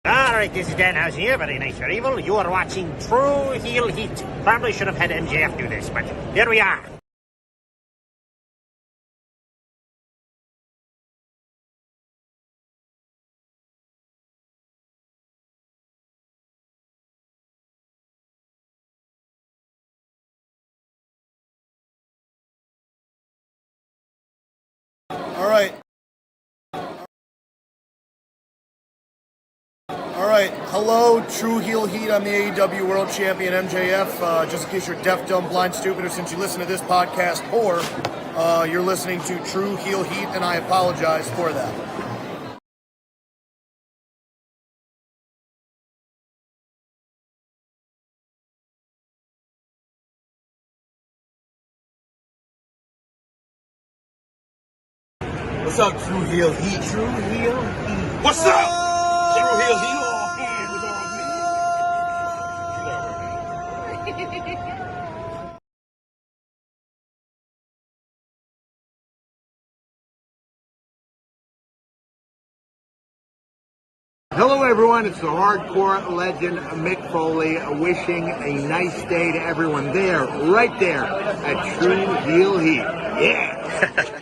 Alright, this is Danhausen here, very nice or evil. You are watching True Heel Heat. Probably should have had MJF do this, but here we are. Alright, hello, True Heel Heat. I'm the AEW World Champion MJF. Just in case you're deaf, dumb, blind, stupid, or since you listen to this podcast, or you're listening to True Heel Heat, and I apologize for that. What's up, True Heel Heat? True Heel Heat. What's up? True Heel Heat. Hello, everyone. It's the hardcore legend Mick Foley wishing a nice day to everyone there, right there at True Heel Heat. Yeah.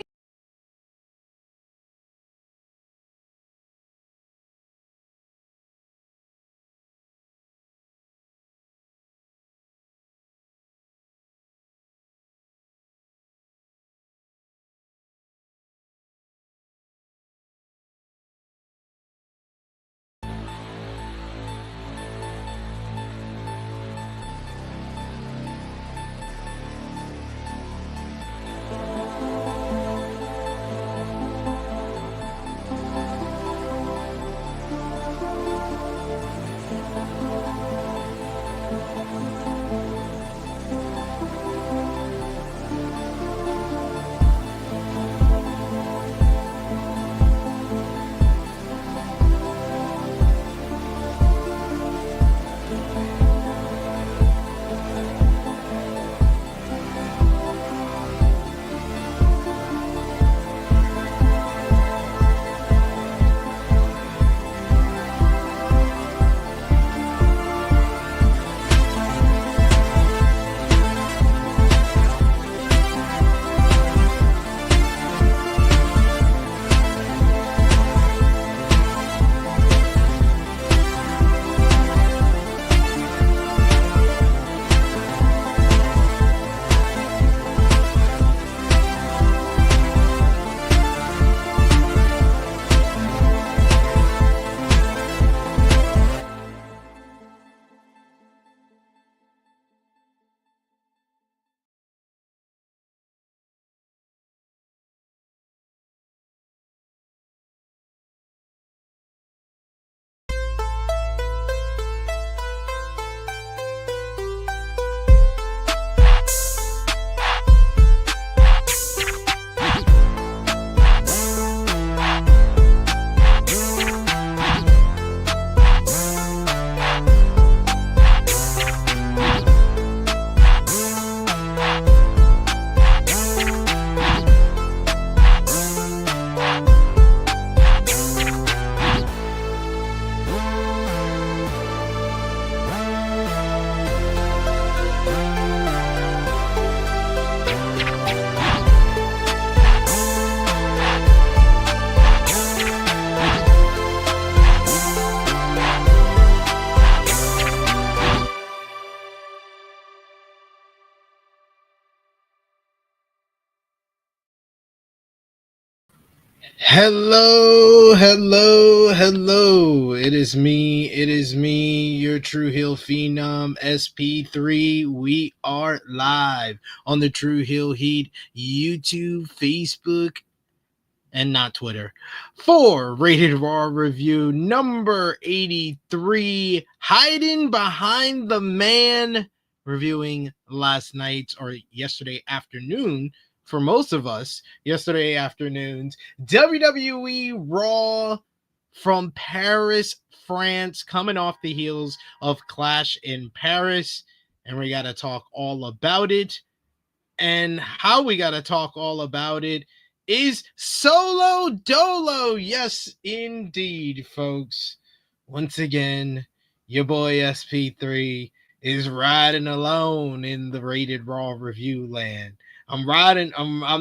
Hello. It is me, your True Heel Phenom, SP3. We are live on the True Heel Heat YouTube, Facebook, and not Twitter for Rated RAW review number 83, hiding behind the man, reviewing last night's or yesterday afternoon. For most of us, yesterday afternoon's WWE RAW from Paris, France, coming off the heels of Clash in Paris. And we got to talk all about it. And how we got to talk all about it is Solo Dolo. Yes, indeed, folks. once again, your boy SP3 is riding alone in the Rated Raw review land. I'm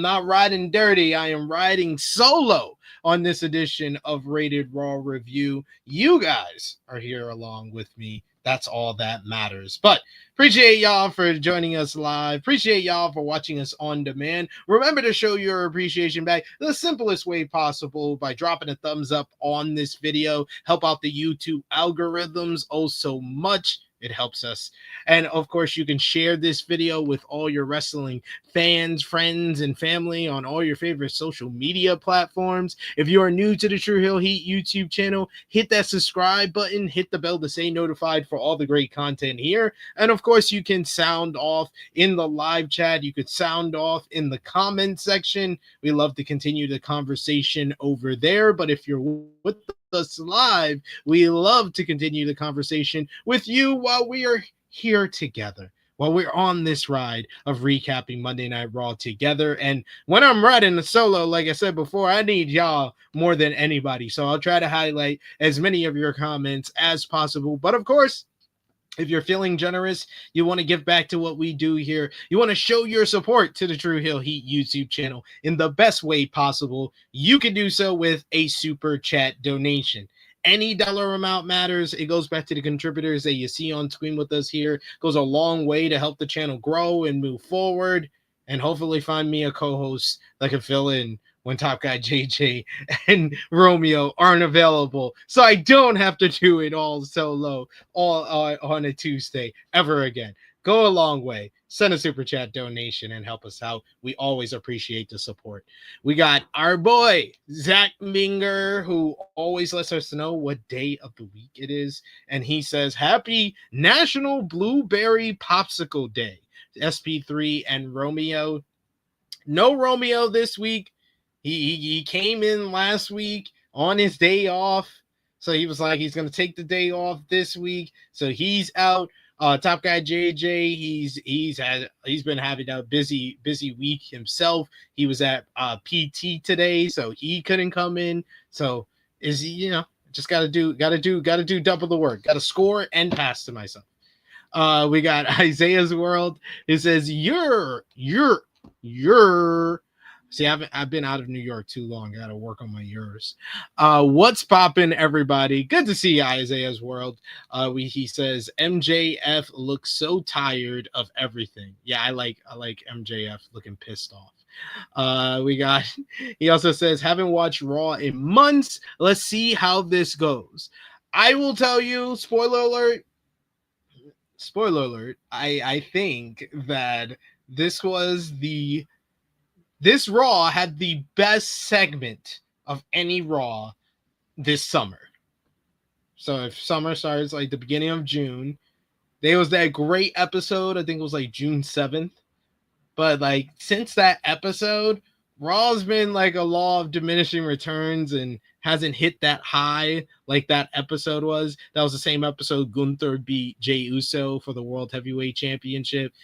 not riding dirty. I am riding solo on this edition of Rated Raw Review. You guys are here along with me. That's all that matters. But appreciate y'all for joining us live. Appreciate y'all for watching us on demand. Remember to show your appreciation back the simplest way possible by dropping a thumbs up on this video. Help out the YouTube algorithms oh so much. It helps us. And of course, you can share this video with all your wrestling fans, friends, and family on all your favorite social media platforms. If you are new to the True Heel Heat YouTube channel, hit that subscribe button, hit the bell to stay notified for all the great content here. And of course, you can sound off in the live chat. You could sound off in the comment section. We love to continue the conversation over there. But if you're with us live, we love to continue the conversation with you while we are here together, while we're on this ride of recapping Monday Night Raw together. And when I'm riding the solo, like I said before, I need y'all more than anybody. So I'll try to highlight as many of your comments as possible. But of course, if you're feeling generous, you want to give back to what we do here, you want to show your support to the True Heel Heat YouTube channel in the best way possible, you can do so with a super chat donation. Any dollar amount matters. It goes back to the contributors that you see on screen with us here. It goes a long way to help the channel grow and move forward, and hopefully find me a co-host that can fill in when Top Guy JJ and Romeo aren't available, so I don't have to do it all solo all on a Tuesday ever again. Go a long way. Send a super chat donation and help us out. We always appreciate the support. We got our boy Zach Minger, who always lets us know what day of the week it is, and he says happy National Blueberry Popsicle Day. SP3 and Romeo. No Romeo this week. He came in last week on his day off, so he was like he's gonna take the day off this week, so he's out. Top Guy JJ, he's been having a busy week himself. He was at PT today, so he couldn't come in. So is he, just gotta do double the work. Gotta score and pass to myself. We got Isaiah's World. It says you're see, I've been out of New York too long. I gotta work on my yours. What's poppin', everybody? Good to see you, Isaiah's World. He says MJF looks so tired of everything. Yeah, I like MJF looking pissed off. He also says haven't watched Raw in months. Let's see how this goes. I will tell you, spoiler alert, I think that this Raw had the best segment of any Raw this summer. So if summer starts like the beginning of June, there was that great episode. I think it was like June 7th. But like since that episode, Raw's been like a law of diminishing returns and hasn't hit that high like that episode was. That was the same episode Gunther beat Jey Uso for the World Heavyweight Championship.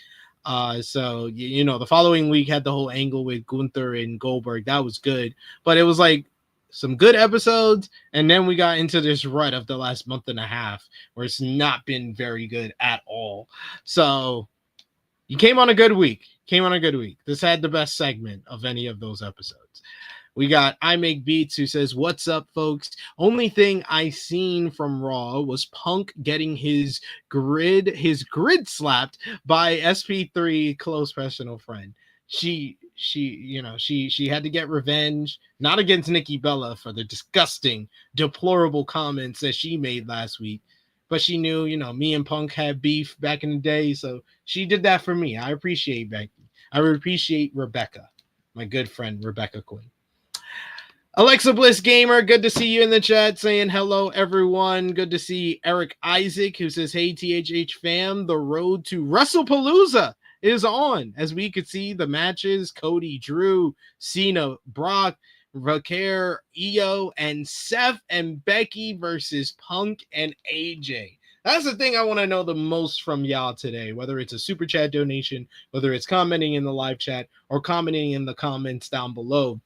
So the following week had the whole angle with Gunther and Goldberg. That was good, but it was like some good episodes, and then we got into this rut of the last month and a half where it's not been very good at all. So you came on a good week. This had the best segment of any of those episodes. We got I Make Beats, who says, what's up, folks? Only thing I seen from Raw was Punk getting his grid slapped by SP3 close personal friend. She had to get revenge, not against Nikki Bella for the disgusting, deplorable comments that she made last week, but she knew, me and Punk had beef back in the day, so she did that for me. I appreciate Becky. I appreciate Rebecca, my good friend Rebecca Quinn. Alexa Bliss Gamer, good to see you in the chat, saying hello, everyone. Good to see Eric Isaac, who says, hey, THH fam, the road to WrestlePalooza is on. As we could see the matches, Cody, Drew, Cena, Brock, Vaquer, Io, and Seth and Becky versus Punk and AJ. That's the thing I want to know the most from y'all today, whether it's a super chat donation, whether it's commenting in the live chat, or commenting in the comments down below.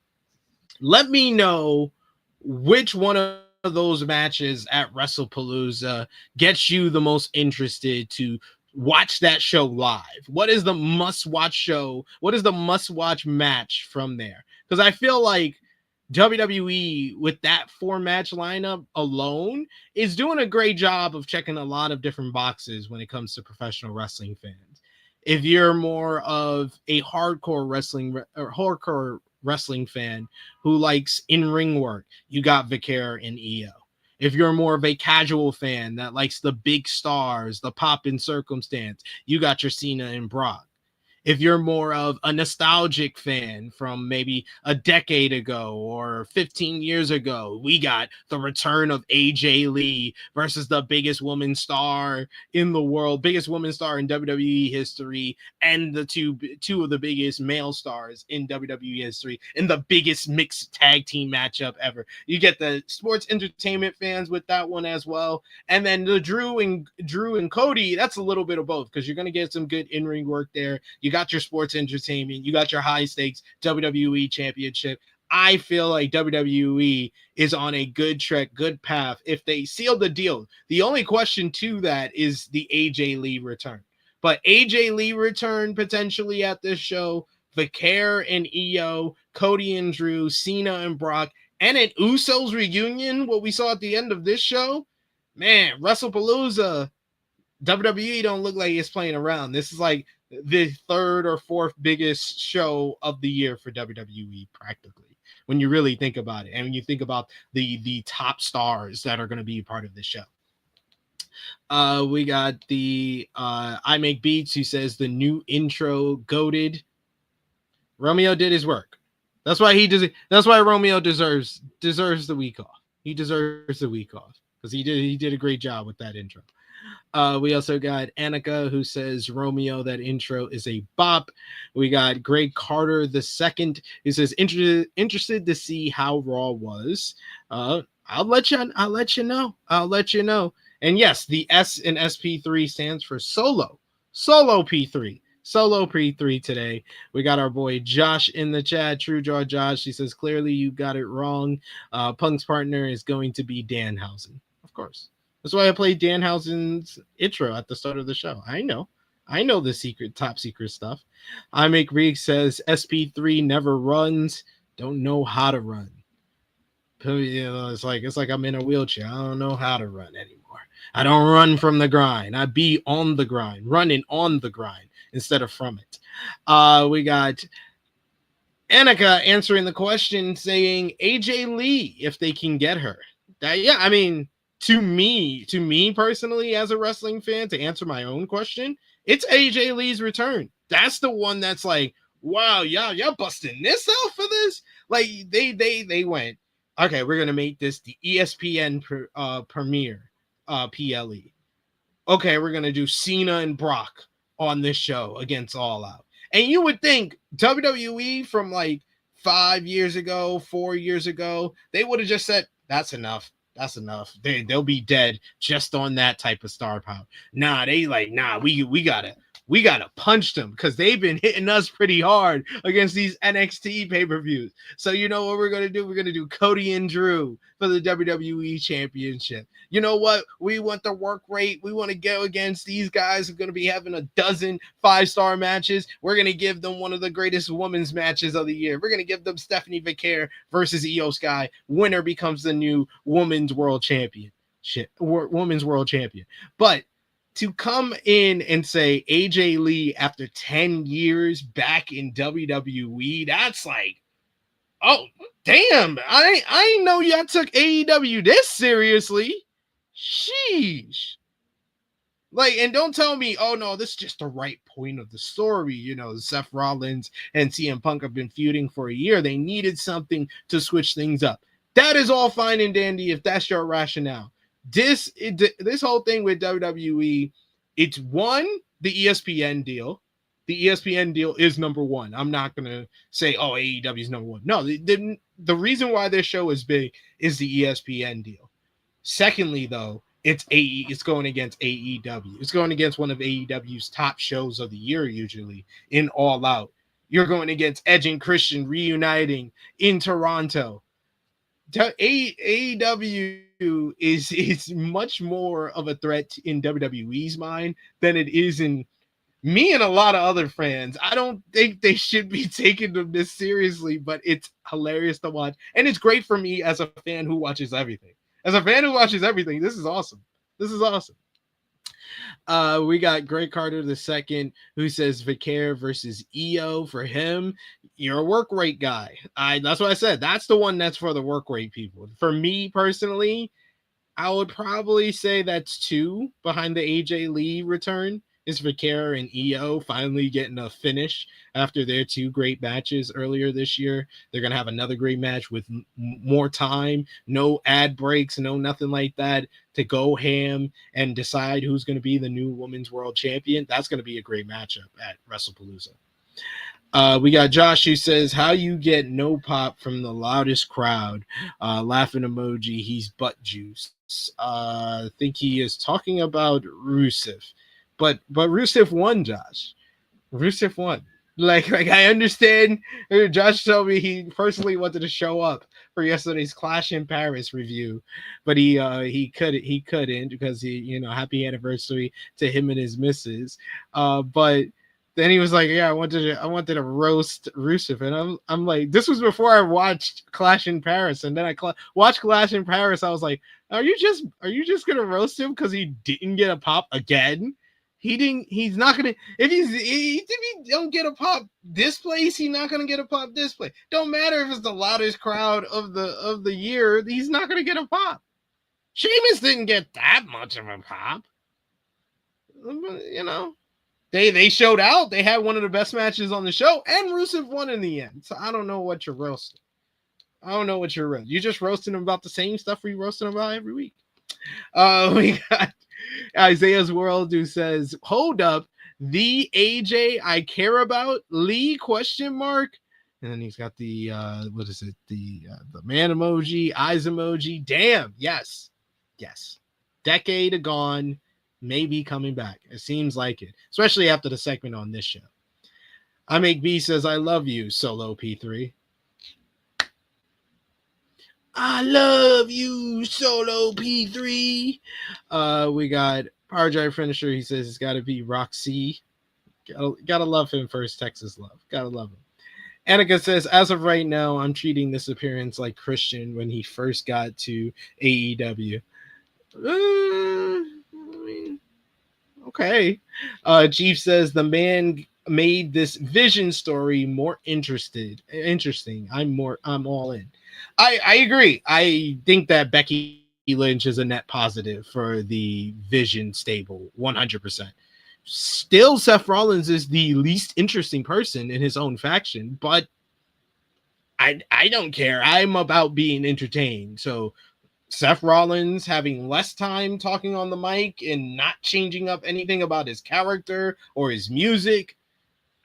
Let me know which one of of those matches at WrestlePalooza gets you the most interested to watch that show live? What is the must-watch show? What is the must-watch match from there? Because I feel like WWE, with that 4-match lineup alone, is doing a great job of checking a lot of different boxes when it comes to professional wrestling fans. If you're more of a hardcore wrestling fan who likes in-ring work, you got Vicaire and EO. If you're more of a casual fan that likes the big stars, the pop in circumstance, you got your Cena and Brock. If you're more of a nostalgic fan from maybe a decade ago or 15 years ago, we got the return of AJ Lee versus the biggest woman star in the world, biggest woman star in WWE history, and the two of the biggest male stars in WWE history, in the biggest mixed tag team matchup ever. You get the sports entertainment fans with that one as well. And then the Drew and Cody, that's a little bit of both, because you're going to get some good in-ring work there. You got your sports entertainment, you got your high stakes WWE championship. I feel like WWE is on a good track, good path if they seal the deal. The only question to that is the AJ Lee return. But AJ Lee return potentially at this show, Vicaire and EO, Cody and Drew, Cena and Brock, and an Usos reunion, what we saw at the end of this show. Man, WrestlePalooza, WWE don't look like it's playing around. This is like the third or fourth biggest show of the year for WWE, practically, when you really think about it, and when you think about the top stars that are going to be part of the show. We got the I Make Beats, who says the new intro goated. Romeo did his work. That's why Romeo deserves the week off. He deserves the week off because he did a great job with that intro. We also got Annika, who says, Romeo, that intro is a bop. We got Greg Carter II, who says, interested to see how Raw was. I'll let you know. And yes, the S in SP3 stands for solo P3. Solo P3 today. We got our boy Josh in the chat. True Jaw Josh. He says, clearly you got it wrong. Punk's partner is going to be Danhausen. Of course. That's why I played Danhausen's intro at the start of the show. I know the top secret stuff. I Make Reek says SP3 never runs. Don't know how to run. You know, it's like I'm in a wheelchair. I don't know how to run anymore. I don't run from the grind. I be on the grind, running on the grind instead of from it. We got Annika answering the question, saying AJ Lee if they can get her. I mean. To me personally, as a wrestling fan, to answer my own question, it's AJ Lee's return. That's the one that's like, wow, y'all busting this out for this? Like they went, okay, we're gonna make this the ESPN premiere PLE. Okay, we're gonna do Cena and Brock on this show against All Out. And you would think WWE from like 5 years ago, 4 years ago, they would have just said, that's enough. That's enough. They'll be dead just on that type of star power. Nah, we gotta punch them because they've been hitting us pretty hard against these NXT pay-per-views. So you know what we're gonna do? We're gonna do Cody and Drew for the WWE Championship. You know what? We want the work rate. We want to go against these guys who are gonna be having a dozen 5-star matches. We're gonna give them one of the greatest women's matches of the year. We're gonna give them Stephanie Vicaire versus Io Sky. Winner becomes the new women's world champion. Women's world champion. But to come in and say AJ Lee after 10 years back in WWE, that's like, oh, damn. I know y'all took AEW this seriously. Sheesh. Like, and don't tell me, oh no, this is just the right point of the story. You know, Seth Rollins and CM Punk have been feuding for a year. They needed something to switch things up. That is all fine and dandy if that's your rationale. This whole thing with WWE, it's one, the ESPN deal. The ESPN deal is number one. I'm not going to say, oh, AEW is number one. No, the reason why this show is big is the ESPN deal. Secondly, though, it's going against AEW. It's going against one of AEW's top shows of the year, usually, in All Out. You're going against Edge and Christian reuniting in Toronto. AEW is much more of a threat in WWE's mind than it is in me and a lot of other fans. I don't think they should be taking them this seriously, but it's hilarious to watch. And it's great for me as a fan who watches everything. As a fan who watches everything, this is awesome. This is awesome. We got Greg Carter II, who says Vicaire versus EO. For him, you're a work rate guy. That's what I said. That's the one that's for the work rate people. For me personally, I would probably say that's 2 behind the AJ Lee return. Is Vicaire and EO finally getting a finish after their 2 great matches earlier this year. They're going to have another great match with more time, no ad breaks, no nothing like that, to go ham and decide who's going to be the new Women's World Champion. That's going to be a great matchup at WrestlePalooza. We got Josh who says, how you get no pop from the loudest crowd? Laughing emoji, he's butt juice. I think he is talking about Rusev. But Rusev won, Josh. Rusev won. Like I understand. Josh told me he personally wanted to show up for yesterday's Clash in Paris review, but he couldn't because happy anniversary to him and his missus. But then he was like, yeah, I wanted to roast Rusev, and I'm like, this was before I watched Clash in Paris, and then I watched Clash in Paris. I was like, are you just gonna roast him because he didn't get a pop again? He's not gonna, if he don't get a pop this place, he's not gonna get a pop this place. Don't matter if it's the loudest crowd of the year, he's not gonna get a pop. Sheamus didn't get that much of a pop. They showed out. They had one of the best matches on the show, and Rusev won in the end. So I don't know what you're roasting. You're just roasting him about the same stuff we roasting him about every week. We got Isaiah's World, who says, hold up, the AJ I care about, Lee, ? And then he's got the the man emoji, eyes emoji. Damn, yes decade gone, maybe coming back. It seems like it, especially after the segment on this show. I Make B says, I love you, Solo P3. I love you, Solo P3. We got Power Drive Finisher. He says it's got to be Roxy. Gotta love him for his Texas love. Gotta love him. Annika says, as of right now, I'm treating this appearance like Christian when he first got to AEW. Okay. Chief says the man made this Vision story more interesting. I'm all in. I agree. I think that Becky Lynch is a net positive for the Vision stable, 100%. Still, Seth Rollins is the least interesting person in his own faction, but I don't care. I'm about being entertained. So Seth Rollins having less time talking on the mic and not changing up anything about his character or his music,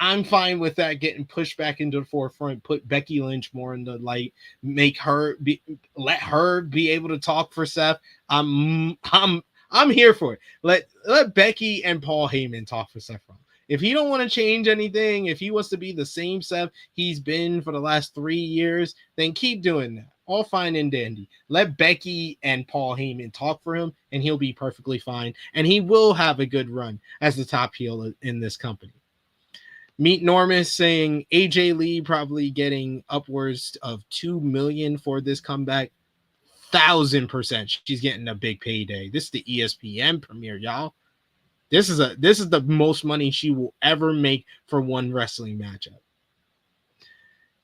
I'm fine with that getting pushed back into the forefront, put Becky Lynch more in the light, let her be able to talk for Seth. I'm here for it. Let Becky and Paul Heyman talk for Seth Rollins. If he don't want to change anything, if he wants to be the same Seth he's been for the last 3 years, then keep doing that. All fine and dandy. Let Becky and Paul Heyman talk for him, and he'll be perfectly fine. And he will have a good run as the top heel in this company. Meet Normus saying AJ Lee probably getting upwards of $2 million for this comeback. 1,000%. She's getting a big payday. This is the ESPN premiere, y'all. This is the most money she will ever make for one wrestling matchup.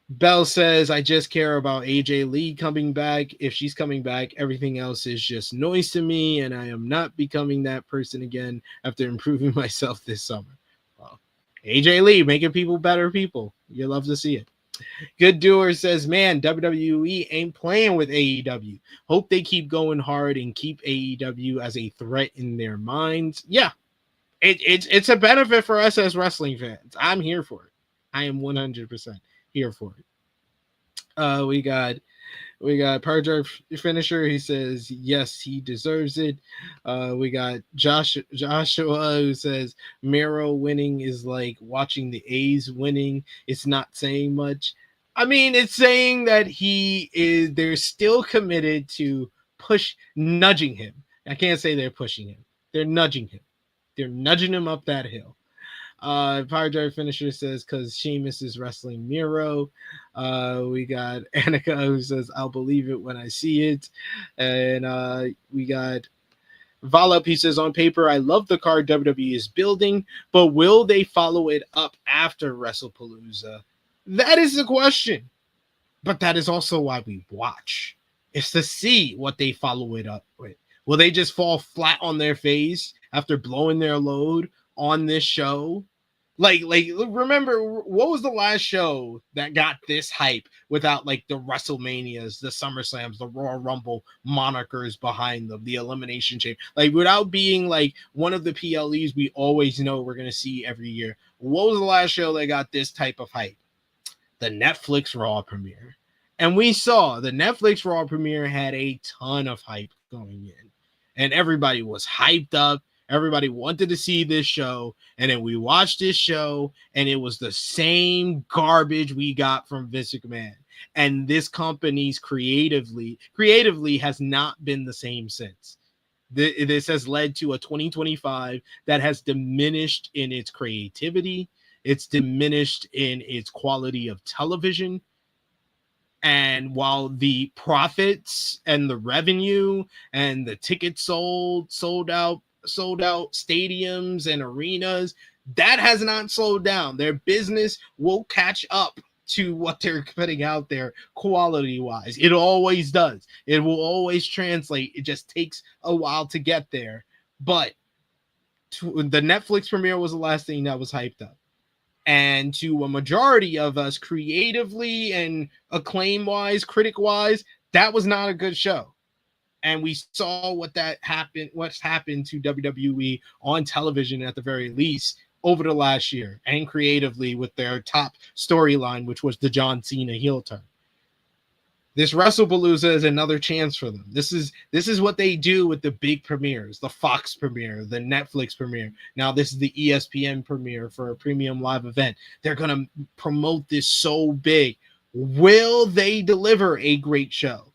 Bell says, I just care about AJ Lee coming back. If she's coming back, everything else is just noise to me, and I am not becoming that person again after improving myself this summer. Well, AJ Lee making people better people. You love to see it. Good Doer says, man, WWE ain't playing with AEW. Hope they keep going hard and keep AEW as a threat in their minds. Yeah, it's a benefit for us as wrestling fans. I'm here for it. I am 100% here for it. We got Parjar Finisher. He says, yes, he deserves it. We got Joshua who says, Miro winning is like watching the A's winning. It's not saying much. I mean, it's saying that they're still committed to nudging him. I can't say they're pushing him. They're nudging him. They're nudging him up that hill. Power Drive Finisher says, because Sheamus is wrestling Miro. We got Annika who says, I'll believe it when I see it. And we got Vala, he says, on paper, I love the card WWE is building, but will they follow it up after WrestlePalooza? That is the question. But that is also why we watch. It's to see what they follow it up with. Will they just fall flat on their face after blowing their load on this show? Like remember, what was the last show that got this hype without like the WrestleManias, the SummerSlams, the Royal Rumble monikers behind them, the Elimination Chamber, like without being like one of the PLEs we always know we're going to see every year? What was the last show that got this type of hype? The Netflix Raw premiere. And we saw the Netflix Raw premiere had a ton of hype going in, and everybody was hyped up. Everybody wanted to see this show, and then we watched this show, and it was the same garbage we got from Vince McMahon. And this company's creatively has not been the same since. This has led to a 2025 that has diminished in its creativity. It's diminished in its quality of television. And while the profits and the revenue and the tickets sold out stadiums and arenas, that has not slowed down. Their business will catch up to what they're putting out there quality wise. It always does. It will always translate. It just takes a while to get there. But the Netflix premiere was the last thing that was hyped up. And to a majority of us, creatively and acclaim wise, critic wise, that was not a good show. And we saw what's happened to WWE on television at the very least over the last year, and creatively with their top storyline, which was the John Cena heel turn. This WrestlePalooza is another chance for them. This is what they do with the big premieres, the Fox premiere, the Netflix premiere. Now this is the ESPN premiere for a premium live event. They're going to promote this so big. Will they deliver a great show?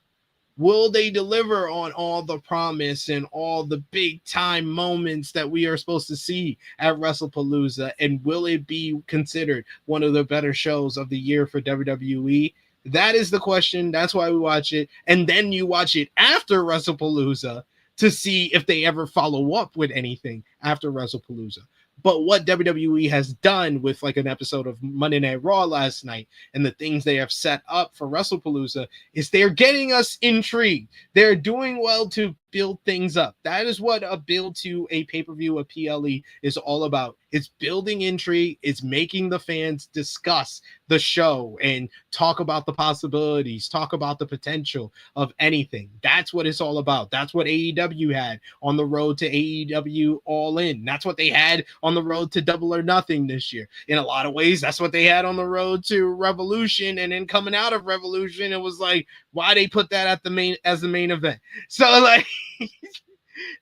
Will they deliver on all the promise and all the big time moments that we are supposed to see at WrestlePalooza? And will it be considered one of the better shows of the year for WWE? That is the question. That's why we watch it. And then you watch it after WrestlePalooza to see if they ever follow up with anything after WrestlePalooza. But what WWE has done with like an episode of Monday Night Raw last night and the things they have set up for WrestlePalooza is they're getting us intrigued. They're doing well to build things up. That is what a build to a pay-per-view, a PLE is all about. It's building intrigue. It's making the fans discuss the show and talk about the possibilities, talk about the potential of anything. That's what it's all about. That's what AEW had on the road to AEW All In. That's what they had on the road to Double or Nothing this year. In a lot of ways, that's what they had on the road to Revolution. And then coming out of Revolution, it was like, why they put that at as the main event? So like,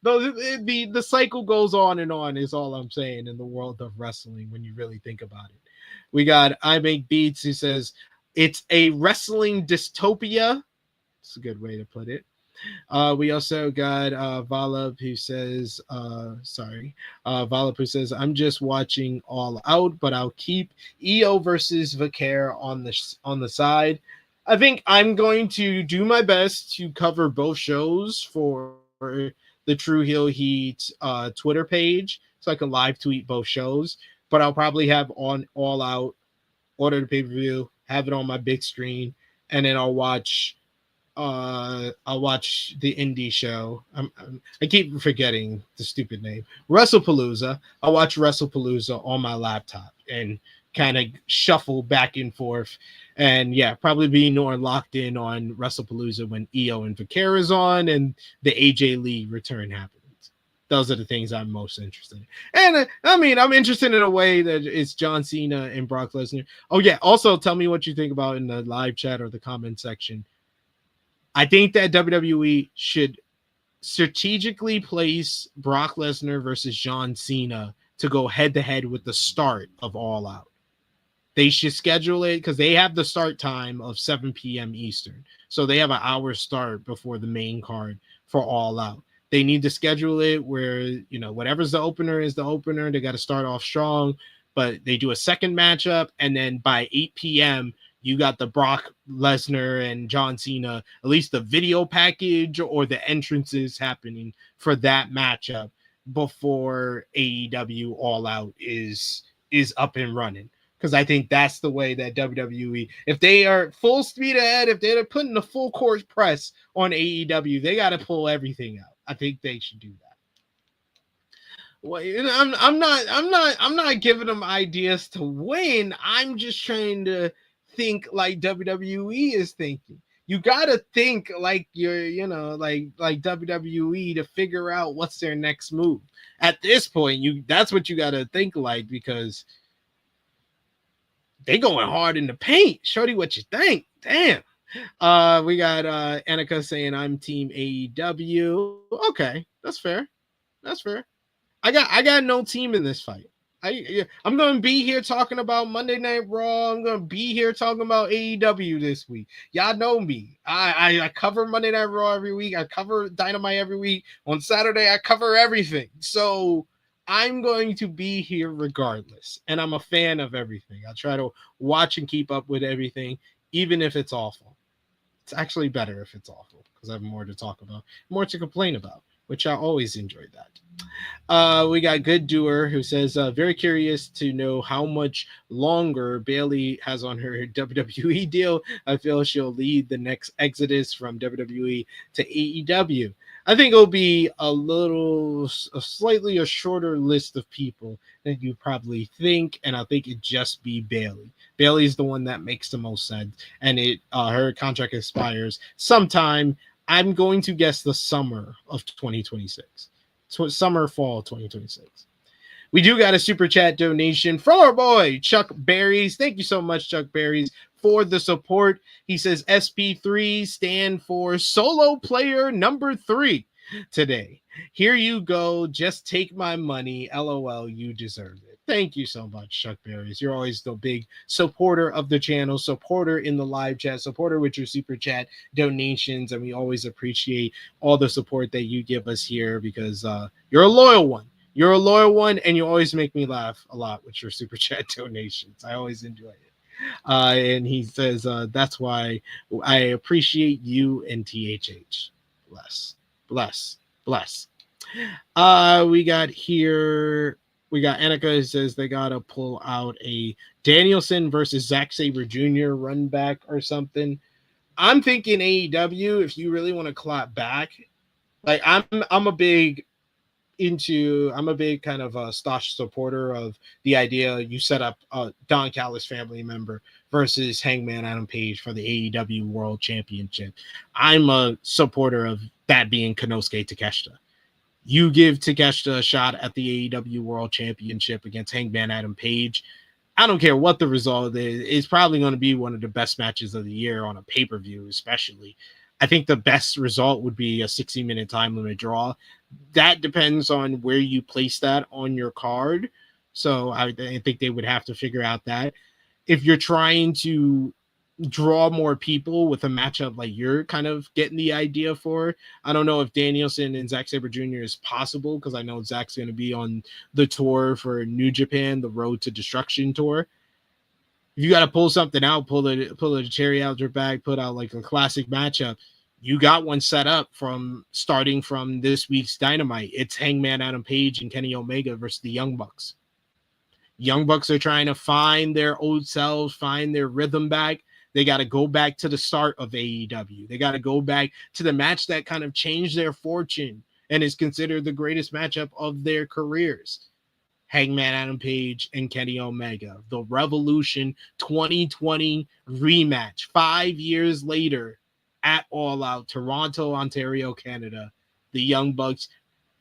the cycle goes on and on is all I'm saying in the world of wrestling when you really think about it. We got I Make Beats who says it's a wrestling dystopia. It's a good way to put it. We also got Valab who says Valab who says I'm just watching All Out, but I'll keep EO versus Vicaire on the side. I think I'm going to do my best to cover both shows for the True Heel Heat Twitter page, so I can live tweet both shows. But I'll probably have on All Out, order the pay-per-view, have it on my big screen, and then I'll watch the indie show. I keep forgetting the stupid name. WrestlePalooza. I'll watch WrestlePalooza on my laptop and kind of shuffle back and forth. And yeah, probably be more locked in on WrestlePalooza when EO and Vicaire is on and the AJ Lee return happens. Those are the things I'm most interested in. And I mean, I'm interested in a way that it's John Cena and Brock Lesnar. Oh yeah, also tell me what you think about in the live chat or the comment section. I think that WWE should strategically place Brock Lesnar versus John Cena to go head to head with the start of All Out. They should schedule it because they have the start time of 7 p.m. Eastern. So they have an hour start before the main card for All Out. They need to schedule it where, you know, whatever's the opener is the opener. They got to start off strong, but they do a second matchup. And then by 8 p.m., you got the Brock Lesnar and John Cena, at least the video package or the entrances happening for that matchup before AEW All Out is up and running. Because I think that's the way that WWE, if they are full speed ahead, if they're putting the full court press on AEW, they got to pull everything out. I think they should do that. Well, you know, I'm not giving them ideas to win. I'm just trying to think like WWE is thinking. You gotta think like you're, you know, like WWE to figure out what's their next move. At this point, that's what you gotta think like, because they going hard in the paint. Shorty, what you think? Damn. We got Annika saying I'm team AEW. Okay, that's fair. That's fair. I got no team in this fight. I'm gonna be here talking about Monday Night Raw. I'm gonna be here talking about AEW this week. Y'all know me. I cover Monday Night Raw every week. I cover Dynamite every week. On Saturday, I cover everything. So I'm going to be here regardless. And I'm a fan of everything. I try to watch and keep up with everything, even if it's awful. It's actually better if it's awful because I have more to talk about, more to complain about, which I always enjoy that. We got Good Doer who says, very curious to know how much longer Bayley has on her WWE deal. I feel she'll lead the next exodus from WWE to AEW. I think it'll be slightly a shorter list of people than you probably think, and I think it'd just be Bayley. Bayley's the one that makes the most sense, and her contract expires sometime. I'm going to guess the summer of 2026. So fall 2026. We do got a super chat donation from our boy Chuck Berries. Thank you so much, Chuck Berries, for the support. He says SP3 stand for solo player number 3 today. Here you go. Just take my money. LOL, you deserve it. Thank you so much, Chuck Berries. You're always the big supporter of the channel, supporter in the live chat, supporter with your super chat donations, and we always appreciate all the support that you give us here because you're a loyal one. You're a loyal one, and you always make me laugh a lot with your super chat donations. I always enjoy it. And he says, that's why I appreciate you and THH. Bless, bless, bless. We got Annika who says they got to pull out a Danielson versus Zack Sabre Jr. run back or something. I'm thinking AEW, if you really want to clap back, like I'm a big kind of a staunch supporter of the idea you set up a Don Callis family member versus Hangman Adam Page for the AEW World Championship. I'm a supporter of that being Konosuke Takeshita. You give Takeshita a shot at the AEW World Championship against Hangman Adam Page. I don't care what the result is. It's probably going to be one of the best matches of the year on a pay-per-view, especially. I think the best result would be a 60-minute time limit draw. That depends on where you place that on your card. So I think they would have to figure out that. If you're trying to draw more people with a matchup like you're kind of getting the idea for, I don't know if Danielson and Zack Sabre Jr. is possible because I know Zack's going to be on the tour for New Japan, the Road to Destruction tour. If you got to pull something out, pull a cherry out your bag, put out like a classic matchup, you got one set up starting from this week's Dynamite. It's Hangman Adam Page and Kenny Omega versus the Young Bucks. Young Bucks are trying to find their old selves, find their rhythm back. They got to go back to the start of AEW. They got to go back to the match that kind of changed their fortune and is considered the greatest matchup of their careers. Hangman Adam Page and Kenny Omega, the Revolution 2020 rematch 5 years later at All Out, Toronto, Ontario, Canada. The Young Bucks,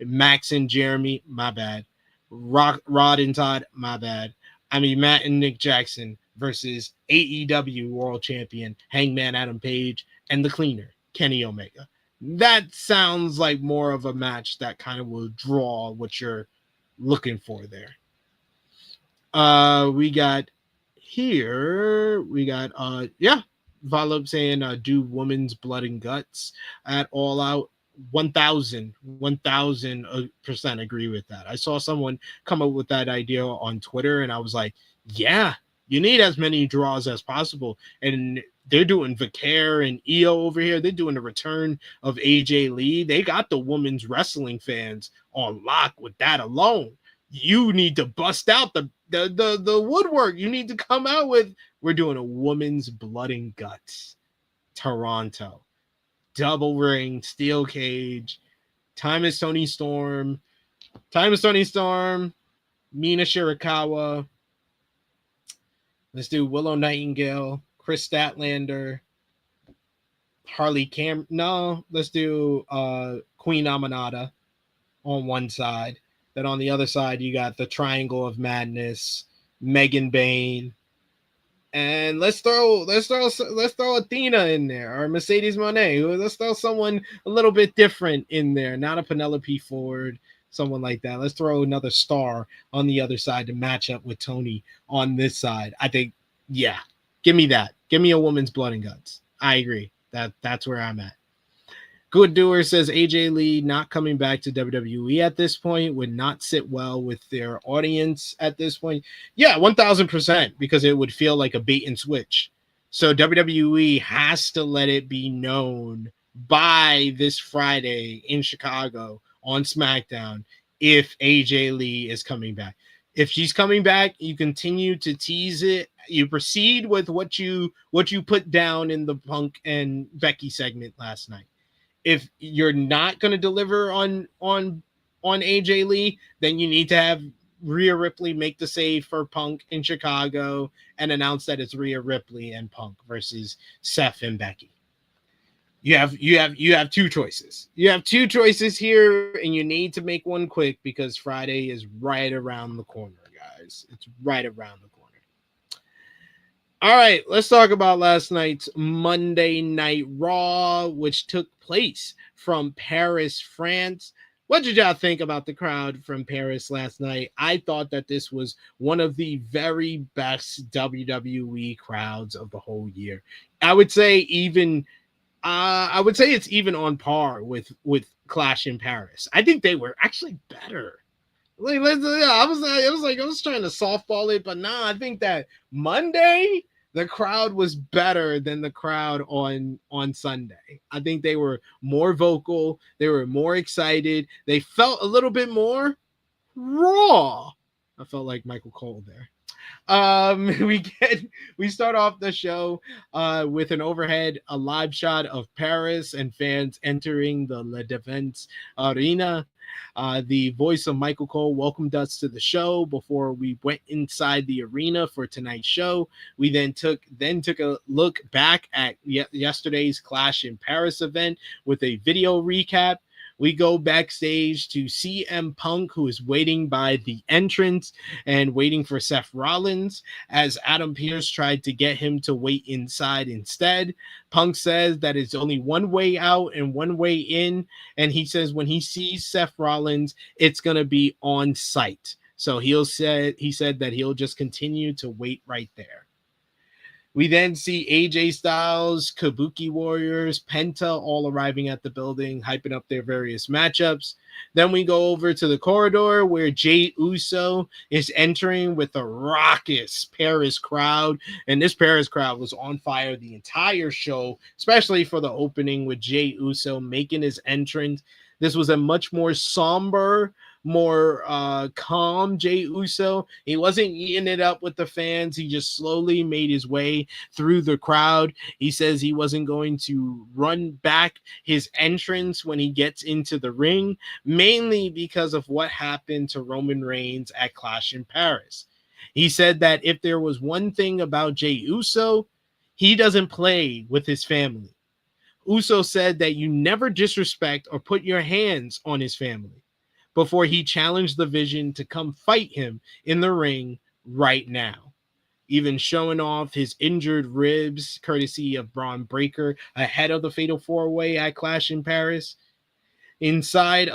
Max and Jeremy, my bad. Rod and Todd, my bad. Matt and Nick Jackson versus AEW World Champion Hangman Adam Page and the Cleaner, Kenny Omega. That sounds like more of a match that kind of will draw what you're looking for there. We got here we got Volop saying do women's blood and guts at All Out. 1000% agree with that. I saw someone come up with that idea on Twitter, and I was like, yeah, you need as many draws as possible. And they're doing Vicaire and Io over here. They're doing the return of AJ Lee. They got the women's wrestling fans on lock with that alone. You need to bust out the woodwork. You need to come out with, we're doing a women's blood and guts. Toronto. Double ring, steel cage. Time is Tony Storm. Mina Shirakawa. Let's do Willow Nightingale, Chris Statlander, Harley Cam. No, let's do Queen Amanada on one side. Then on the other side, you got the Triangle of Madness, Megan Bain, and let's throw Athena in there, or Mercedes Moné. Let's throw someone a little bit different in there, not a Penelope Ford, someone like that. Let's throw another star on the other side to match up with Tony on this side. I think, yeah, give me that. Give me a woman's blood and guts. I agree. That's where I'm at. Good Doer says AJ Lee not coming back to WWE at this point would not sit well with their audience at this point. Yeah, 1000%, because it would feel like a bait and switch. So WWE has to let it be known by this Friday in Chicago on SmackDown if AJ Lee is coming back. If she's coming back, you continue to tease it. You proceed with what you put down in the Punk and Becky segment last night. If you're not going to deliver on AJ Lee, then you need to have Rhea Ripley make the save for Punk in Chicago and announce that it's Rhea Ripley and Punk versus Seth and Becky. You have two choices. You have two choices here, and you need to make one quick because Friday is right around the corner, guys. It's right around the corner. All right, let's talk about last night's Monday Night Raw, which took place from Paris, France. What did y'all think about the crowd from Paris last night? I thought that this was one of the very best WWE crowds of the whole year. I would say it's even on par with Clash in Paris. I think they were actually better. I was trying to softball it, but nah, I think that Monday the crowd was better than the crowd on Sunday. I think they were more vocal, they were more excited, they felt a little bit more raw. I felt like Michael Cole there. We start off the show with an overhead, a live shot of Paris and fans entering the La Défense Arena. The voice of Michael Cole welcomed us to the show before we went inside the arena for tonight's show. We then took a look back at yesterday's Clash in Paris event with a video recap. We go backstage to CM Punk, who is waiting by the entrance and waiting for Seth Rollins, as Adam Pearce tried to get him to wait inside instead. Punk says that it's only one way out and one way in, and he says when he sees Seth Rollins, it's going to be on site. So he said that he'll just continue to wait right there. We then see AJ Styles, Kabuki Warriors, Penta all arriving at the building, hyping up their various matchups. Then we go over to the corridor where Jey Uso is entering with a raucous Paris crowd. And this Paris crowd was on fire the entire show, especially for the opening with Jey Uso making his entrance. This was a much more somber, more calm Jey Uso. He wasn't eating it up with the fans. He just slowly made his way through the crowd. He says he wasn't going to run back his entrance when he gets into the ring, mainly because of what happened to Roman Reigns at Clash in Paris. He said that if there was one thing about Jey Uso, he doesn't play with his family. Uso said that you never disrespect or put your hands on his family, before he challenged the Vision to come fight him in the ring right now, even showing off his injured ribs courtesy of Bron Breakker ahead of the Fatal 4-Way at Clash in Paris. Inside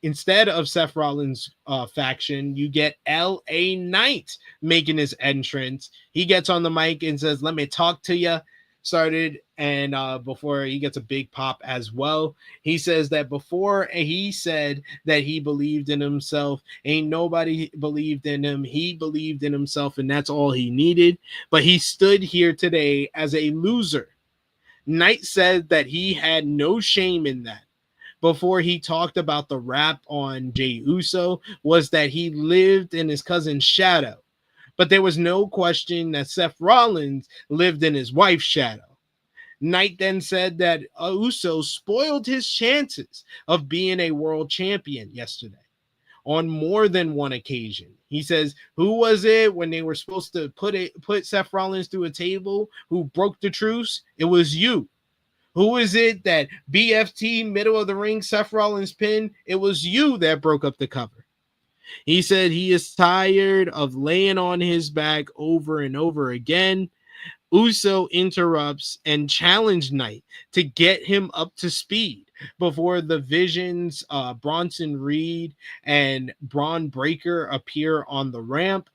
instead of Seth Rollins' faction, you get LA Knight making his entrance. He gets on the mic and says, "Let me talk to you." Started, and before he gets a big pop as well, he says that before he said that he believed in himself, ain't nobody believed in him. He believed in himself, and that's all he needed. But he stood here today as a loser. Knight said that he had no shame in that. Before he talked about the rap on Jey Uso was that he lived in his cousin's shadow. But there was no question that Seth Rollins lived in his wife's shadow. Knight then said that Uso spoiled his chances of being a world champion yesterday on more than one occasion. He says, who was it when they were supposed to put Seth Rollins through a table who broke the truce? It was you. Who is it that BFT middle of the ring Seth Rollins pin? It was you that broke up the cover. He said he is tired of laying on his back over and over again. Uso interrupts and challenged Knight to get him up to speed before the Visions, Bronson Reed and Bron Breakker appear on the ramp.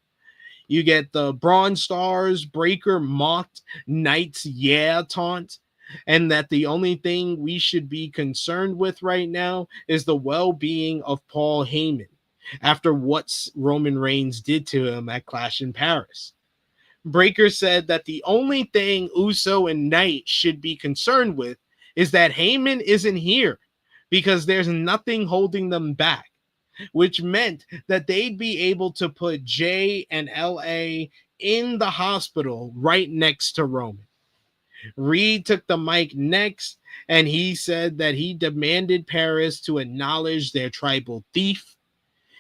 You get the Braun Stars. Breakker mocked Knight's yeah taunt, and that the only thing we should be concerned with right now is the well-being of Paul Heyman after what Roman Reigns did to him at Clash in Paris. Breakker said that the only thing Uso and Knight should be concerned with is that Heyman isn't here because there's nothing holding them back, which meant that they'd be able to put Jey and LA in the hospital right next to Roman. Reed took the mic next, and he said that he demanded Paris to acknowledge their tribal thief.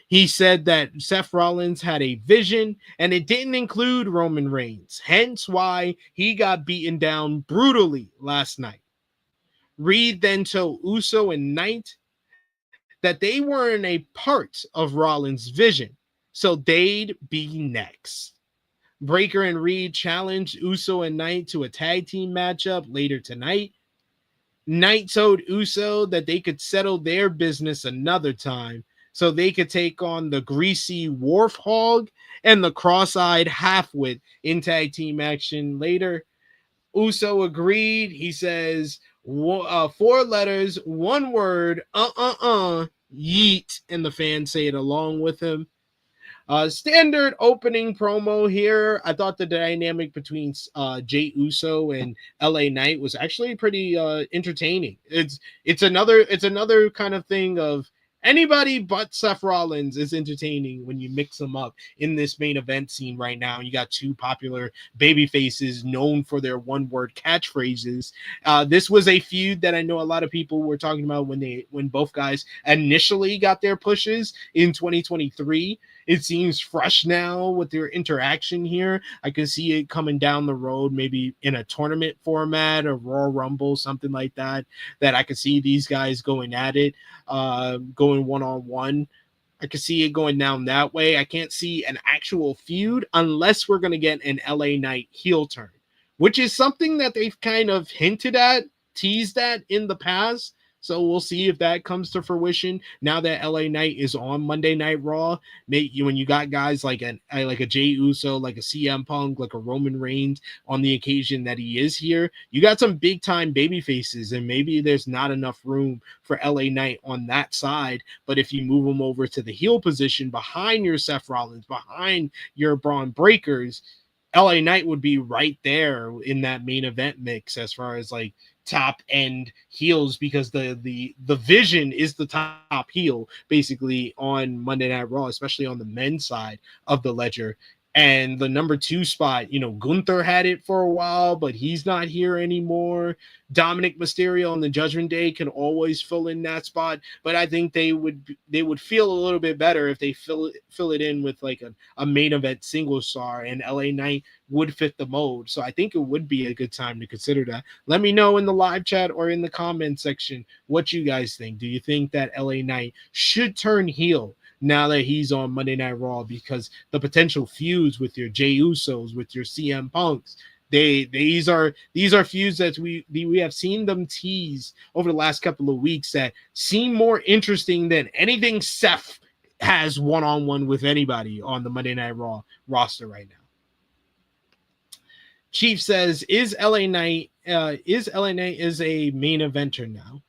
He said that Seth Rollins had a vision, and it didn't include Roman Reigns, hence why he got beaten down brutally last night. Reed then told Uso and Knight that they weren't a part of Rollins' vision, so they'd be next. Breakker and Reed challenged Uso and Knight to a tag team matchup later tonight. Knight told Uso that they could settle their business another time so they could take on the Greasy Wharf Hog and the Cross-Eyed Halfwit in tag team action later. Uso agreed. He says, 4 letters, 1 word, yeet, and the fans say it along with him. Standard opening promo here. I thought the dynamic between Jey Uso and LA Knight was actually pretty entertaining. It's another kind of thing of anybody but Seth Rollins is entertaining when you mix them up in this main event scene right now. You got 2 popular baby faces known for their one-word catchphrases. This was a feud that I know a lot of people were talking about when both guys initially got their pushes in 2023. It seems fresh now with their interaction here. I can see it coming down the road, maybe in a tournament format, a Royal Rumble, something like that I could see these guys going at it, going one-on-one. I could see it going down that way. I can't see an actual feud unless we're going to get an LA Knight heel turn, which is something that they've kind of hinted at, teased at in the past. So we'll see if that comes to fruition now that LA Knight is on Monday Night Raw. When you got guys like a Jey Uso, like a CM Punk, like a Roman Reigns on the occasion that he is here, you got some big time baby faces, and maybe there's not enough room for LA Knight on that side. But if you move him over to the heel position behind your Seth Rollins, behind your Bron Breakkers, LA Knight would be right there in that main event mix as far as like top end heels, because the Vision is the top heel basically on Monday Night Raw, especially on the men's side of the ledger. And the number 2 spot, Gunther had it for a while, but he's not here anymore. Dominic Mysterio on the Judgment Day can always fill in that spot, but I think they would feel a little bit better if they fill it in with like a main event single star, and LA Knight would fit the mold. So I think it would be a good time to consider that. Let me know in the live chat or in the comment section what you guys think. Do you think that LA Knight should turn heel now that he's on Monday Night Raw? Because the potential feuds with your Jey Usos, with your CM Punks, These are feuds that we have seen them tease over the last couple of weeks that seem more interesting than anything Seth has one-on-one with anybody on the Monday Night Raw roster right now. Chief says, is LA Knight is a main eventer now?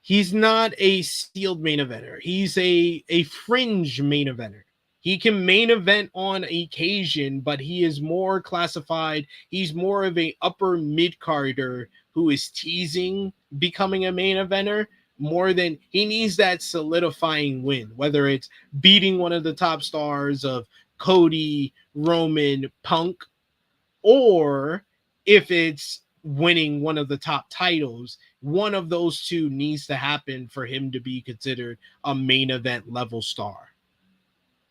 He's not a sealed main eventer. He's a fringe main eventer. He can main event on occasion, but he is more classified. He's more of a upper mid-carder who is teasing becoming a main eventer more than he needs that solidifying win, whether it's beating one of the top stars of Cody, Roman, Punk, or if it's winning one of the top titles. One of those two needs to happen for him to be considered a main event level star.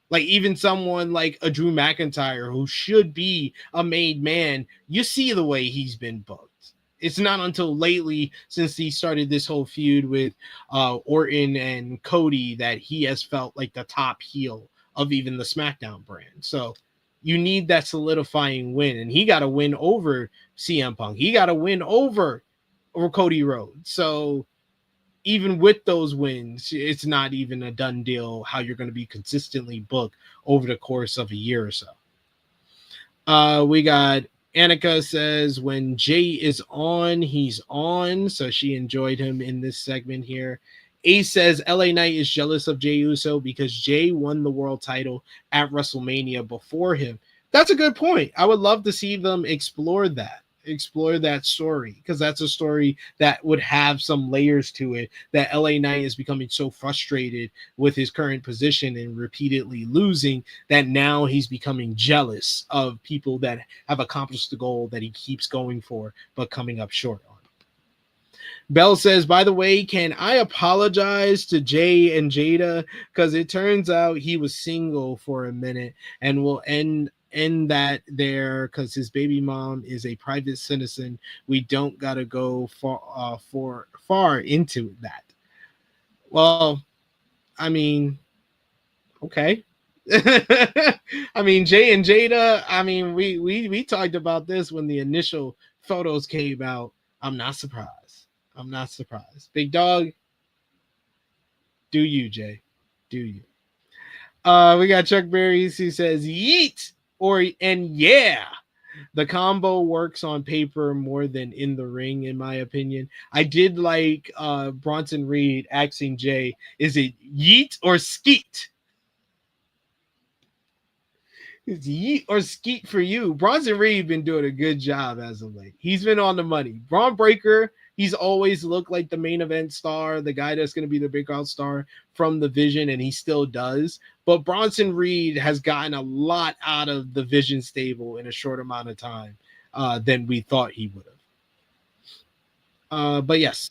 Like even someone like a Drew McIntyre who should be a made man, you see the way he's been booked. It's not until lately, since he started this whole feud with Orton and Cody, that he has felt like the top heel of even the SmackDown brand. So you need that solidifying win, and he got to win over CM Punk. He got to win over Cody Rhodes. So even with those wins, it's not even a done deal how you're going to be consistently booked over the course of a year or so. We got Annika says, when Jey is on, he's on. So she enjoyed him in this segment here. Ace says, LA Knight is jealous of Jey Uso because Jey won the world title at WrestleMania before him. That's a good point. I would love to see them explore that story, because that's a story that would have some layers to it, that LA Knight is becoming so frustrated with his current position and repeatedly losing that now he's becoming jealous of people that have accomplished the goal that he keeps going for but coming up short on. Bell says, by the way, can I apologize to Jey and Jada, because it turns out he was single for a minute and will end that there because his baby mom is a private citizen. We don't gotta go far into that. Well, I mean, okay. I mean, Jey and Jada, I mean, we talked about this when the initial photos came out. I'm not surprised. Big dog, do you, Jey? Do you? We got Chuck Berries who says yeet and yeah. The combo works on paper more than in the ring, in my opinion. I did like Bronson Reed asking Jey, is it yeet or skeet? It's yeet or skeet for you. Bronson Reed been doing a good job as of late. He's been on the money. Braun Breaker, he's always looked like the main event star, the guy that's going to be the big out star from the Vision, and he still does. But Bronson Reed has gotten a lot out of the Vision stable in a short amount of time than we thought he would have. But yes,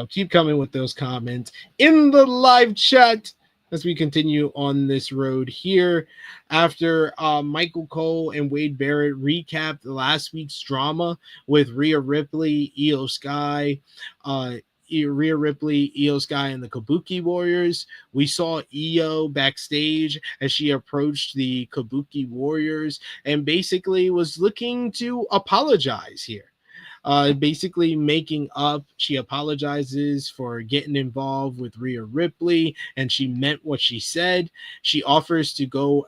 keep coming with those comments in the live chat as we continue on this road here. After Michael Cole and Wade Barrett recapped last week's drama with Rhea Ripley, Io Sky, and the Kabuki Warriors, we saw Io backstage as she approached the Kabuki Warriors and basically was looking to apologize here. Basically making up. She apologizes for getting involved with Rhea Ripley, and she meant what she said. She offers to go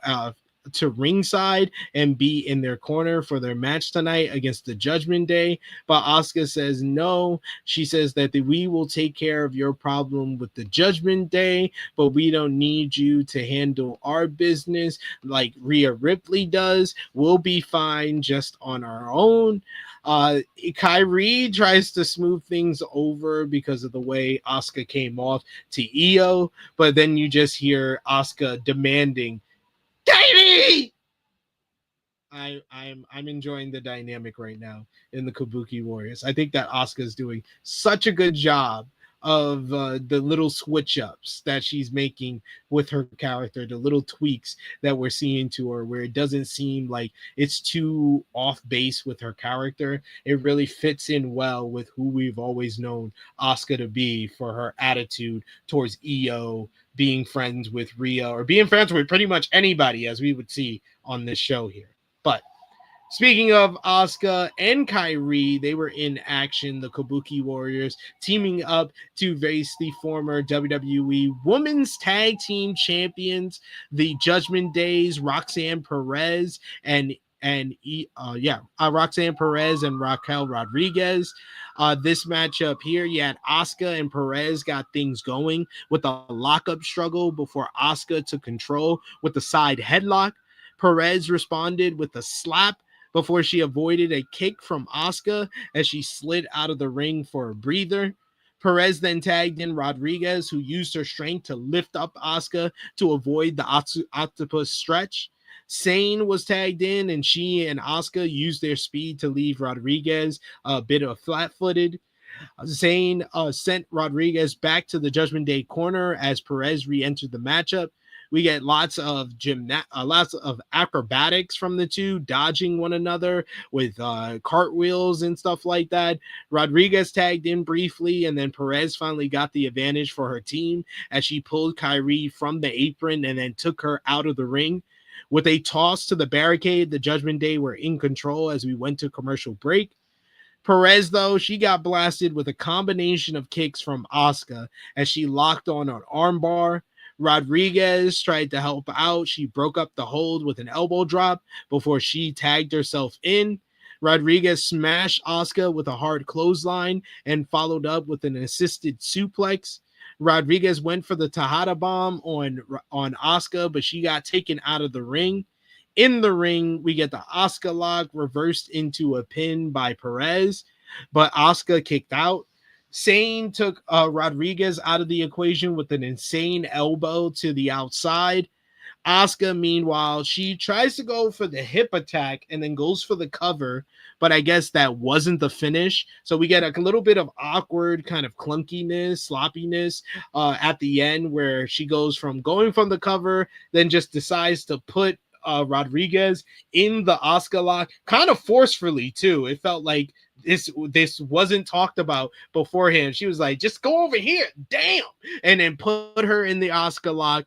to ringside and be in their corner for their match tonight against the Judgment Day, but Asuka says no. She says that we will take care of your problem with the Judgment Day, but we don't need you to handle our business like Rhea Ripley does. We'll be fine just on our own. Kyrie tries to smooth things over because of the way Asuka came off to Io, but then you just hear Asuka demanding, Kyrie! I'm enjoying the dynamic right now in the Kabuki Warriors. I think that Asuka is doing such a good job of the little switch ups that she's making with her character, the little tweaks that we're seeing to her, where it doesn't seem like it's too off base with her character. It really fits in well with who we've always known Asuka to be, for her attitude towards Io, being friends with Rhea, or being friends with pretty much anybody, as we would see on this show here. But Speaking of Asuka and Kyrie, they were in action. The Kabuki Warriors teaming up to face the former WWE Women's Tag Team Champions, the Judgment Days, Roxanne Perez Roxanne Perez and Raquel Rodriguez. This matchup here, you had Asuka and Perez got things going with a lockup struggle before Asuka took control with the side headlock. Perez responded with a slap before she avoided a kick from Asuka as she slid out of the ring for a breather. Perez then tagged in Rodriguez, who used her strength to lift up Asuka to avoid the octopus stretch. Sane was tagged in, and she and Asuka used their speed to leave Rodriguez a bit of flat-footed. Zayn sent Rodriguez back to the Judgment Day corner as Perez re-entered the matchup. We get lots of acrobatics from the two, dodging one another with cartwheels and stuff like that. Rodriguez tagged in briefly, and then Perez finally got the advantage for her team as she pulled Kyrie from the apron and then took her out of the ring. With a toss to the barricade, the Judgment Day were in control as we went to commercial break. Perez, though, she got blasted with a combination of kicks from Asuka as she locked on an armbar. Rodriguez tried to help out. She broke up the hold with an elbow drop before she tagged herself in. Rodriguez smashed Asuka with a hard clothesline and followed up with an assisted suplex. Rodriguez went for the Tejada bomb on Asuka, but she got taken out of the ring. In the ring, we get the Asuka lock reversed into a pin by Perez, but Asuka kicked out. Sane took Rodriguez out of the equation with an insane elbow to the outside. Asuka, meanwhile, she tries to go for the hip attack and then goes for the cover, but I guess that wasn't the finish. So we get a little bit of awkward kind of clunkiness, sloppiness at the end where she goes from going from the cover, then just decides to put Rodriguez in the Asuka lock, kind of forcefully too. It felt like this wasn't talked about beforehand. She was like, just go over here, damn, and then put her in the Asuka lock.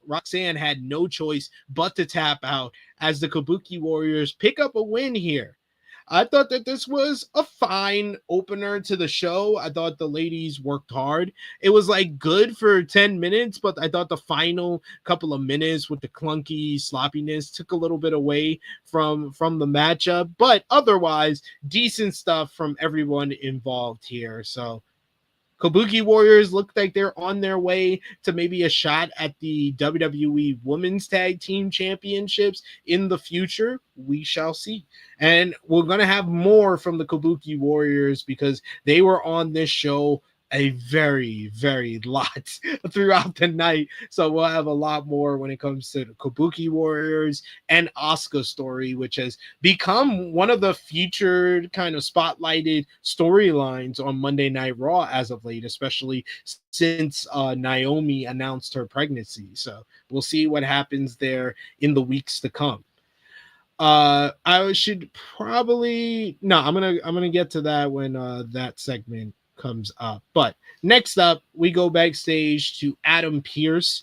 Roxanne had no choice but to tap out as the Kabuki Warriors pick up a win here. I thought that this was a fine opener to the show. I thought the ladies worked hard. It was like good for 10 minutes, but I thought the final couple of minutes with the clunky sloppiness took a little bit away from the matchup. But otherwise, decent stuff from everyone involved here. So Kabuki Warriors look like they're on their way to maybe a shot at the WWE Women's Tag Team Championships in the future. We shall see. And we're going to have more from the Kabuki Warriors because they were on this show a very, very lot throughout the night. So we'll have a lot more when it comes to the Kabuki Warriors and Asuka story, which has become one of the featured kind of spotlighted storylines on Monday Night Raw as of late, especially since Naomi announced her pregnancy. So we'll see what happens there in the weeks to come. I should probably I'm gonna get to that when that segment comes up. But next up, we go backstage to Adam Pearce.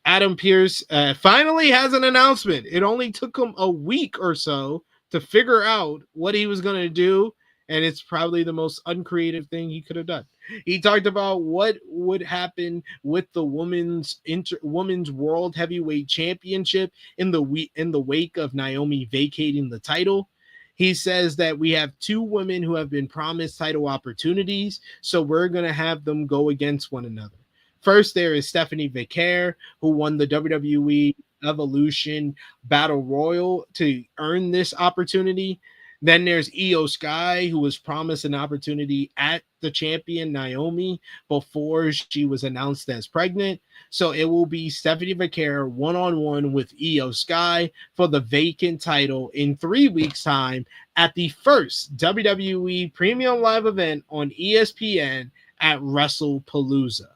Adam Pearce finally has an announcement. It only took him a week or so to figure out what he was going to do, and it's probably the most uncreative thing he could have done. He talked about what would happen with the women's World Heavyweight Championship in the wake of Naomi vacating the title. He says that we have two women who have been promised title opportunities, so we're going to have them go against one another. First, there is Stephanie Vicaire, who won the WWE Evolution Battle Royal to earn this opportunity. Then there's Io Sky, who was promised an opportunity at the champion Naomi before she was announced as pregnant. So it will be Stephanie Vicaire one-on-one with Io Sky for the vacant title in 3 weeks' time at the first WWE Premium Live event on ESPN at WrestlePalooza.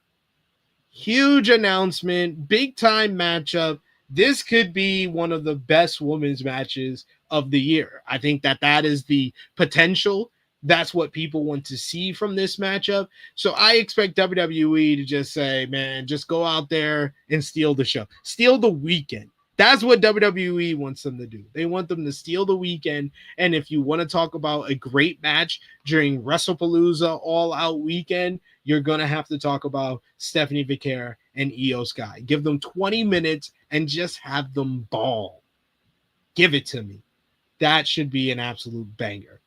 Huge announcement, big-time matchup. This could be one of the best women's matches of the year. I think that is the potential. That's what people want to see from this matchup. So I expect WWE to just say, man, just go out there and steal the show. Steal the weekend. That's what WWE wants them to do. They want them to steal the weekend. And if you want to talk about a great match during WrestlePalooza All Out Weekend, you're going to have to talk about Stephanie Vicaire and Io Sky. Give them 20 minutes and just have them ball. Give it to me. That should be an absolute banger.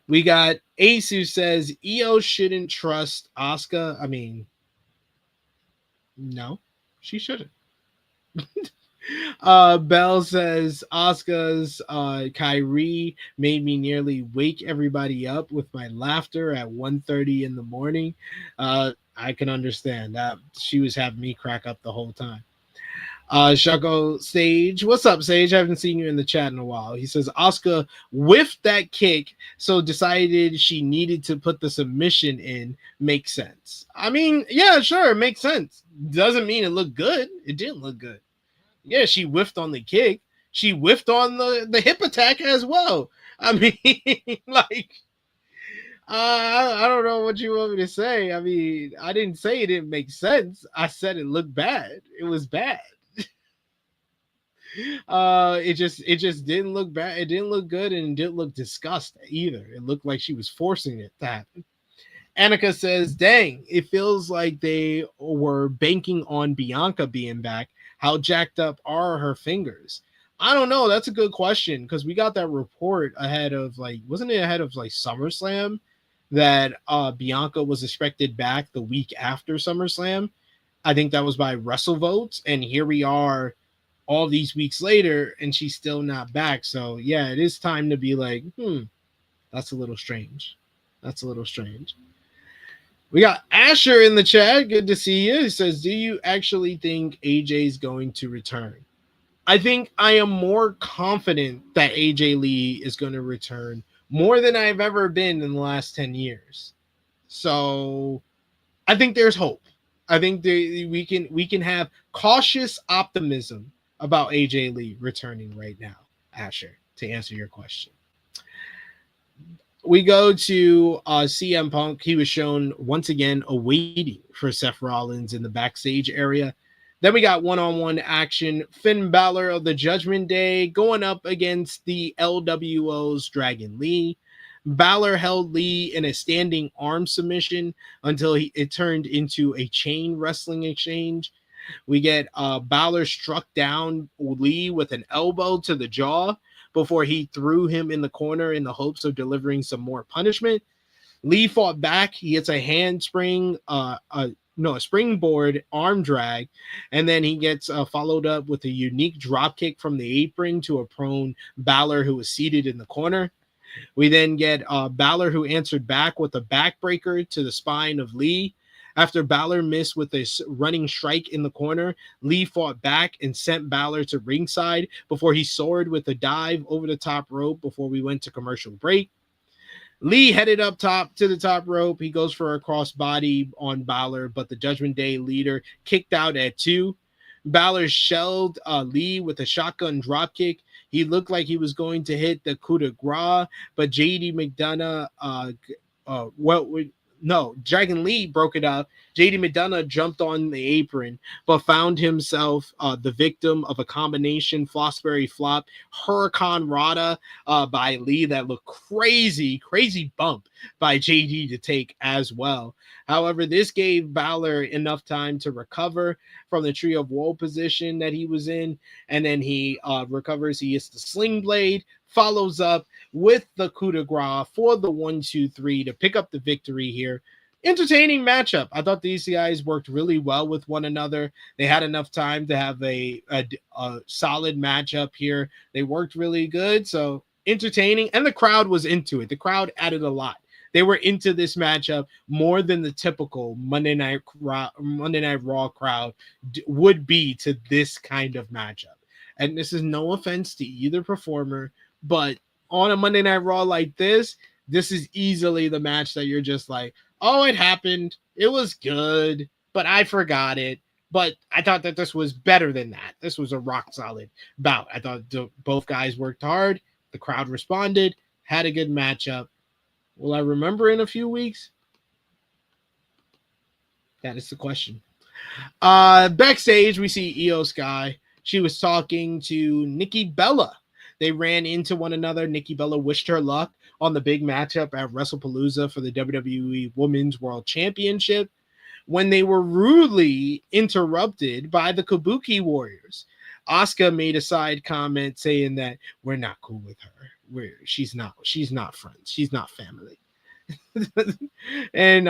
We got Ace who says Io shouldn't trust Asuka. I mean, no, she shouldn't. Bell says Asuka's Kyrie made me nearly wake everybody up with my laughter at 1:30 in the morning. I can understand that. She was having me crack up the whole time. Shako Sage, what's up, Sage? I haven't seen you in the chat in a while. He says Asuka whiffed that kick, so decided she needed to put the submission in. Makes sense. I mean, yeah, sure, it makes sense. Doesn't mean it looked good. It didn't look good. Yeah, she whiffed on the kick. She whiffed on the hip attack as well. I mean, like, I don't know what you want me to say. I mean, I didn't say it didn't make sense. I said it looked bad. It was bad. It just didn't look bad. It didn't look good, and it didn't look disgusting either. It looked like she was forcing it to happen. Annika says, dang, it feels like they were banking on Bianca being back. How jacked up are her fingers? I don't know. That's a good question, because we got that report ahead of, like, wasn't it ahead of, like, SummerSlam that Bianca was expected back the week after SummerSlam? I think that was by WrestleVotes, and here we are all these weeks later, and she's still not back. So, yeah, it is time to be like, that's a little strange. That's a little strange. We got Asher in the chat. Good to see you. He says, do you actually think AJ's going to return? I think I am more confident that AJ Lee is going to return more than I've ever been in the last 10 years. So I think there's hope. I think we can have cautious optimism about AJ Lee returning right now, Asher, to answer your question. We go to CM Punk. He was shown once again awaiting for Seth Rollins in the backstage area. Then we got one-on-one action. Finn Balor of the Judgment Day going up against the LWO's Dragon Lee. Balor held Lee in a standing arm submission until it turned into a chain wrestling exchange. We get Balor struck down Lee with an elbow to the jaw before he threw him in the corner in the hopes of delivering some more punishment. Lee fought back. He hits a handspring, a springboard arm drag, and then he gets followed up with a unique drop kick from the apron to a prone Balor who was seated in the corner. We then get Balor who answered back with a backbreaker to the spine of Lee. After Balor missed with a running strike in the corner, Lee fought back and sent Balor to ringside before he soared with a dive over the top rope before we went to commercial break. Lee headed up top to the top rope. He goes for a crossbody on Balor, but the Judgment Day leader kicked out at 2. Balor shelled Lee with a shotgun dropkick. He looked like he was going to hit the coup de grace, but JD McDonough, Dragon Lee broke it up. JD McDonough jumped on the apron, but found himself the victim of a combination Fosbury flop Hurricane Rana by Lee that looked crazy bump by JD to take as well. However, this gave Balor enough time to recover from the Tree of Woe position that he was in, and then he recovers. He hits the sling blade, follows up with the coup de grace for the 1-2-3 to pick up the victory here. Entertaining matchup. I thought these guys worked really well with one another. They had enough time to have a solid matchup here. They worked really good, so entertaining, and the crowd was into it. The crowd added a lot. They were into this matchup more than the typical Monday Night Raw crowd would be to this kind of matchup. And this is no offense to either performer, but on a Monday Night Raw like this is easily the match that you're just like, oh, it happened. It was good, but I forgot it. But I thought that this was better than that. This was a rock solid bout. I thought both guys worked hard. The crowd responded, had a good matchup. Will I remember in a few weeks? That is the question. Backstage, we see Io Sky she was talking to Nikki Bella. They ran into one another. Nikki Bella wished her luck on the big matchup at WrestlePalooza for the WWE Women's World Championship when they were rudely interrupted by the Kabuki Warriors. Asuka made a side comment saying that we're not cool with her. She's not friends. She's not family. And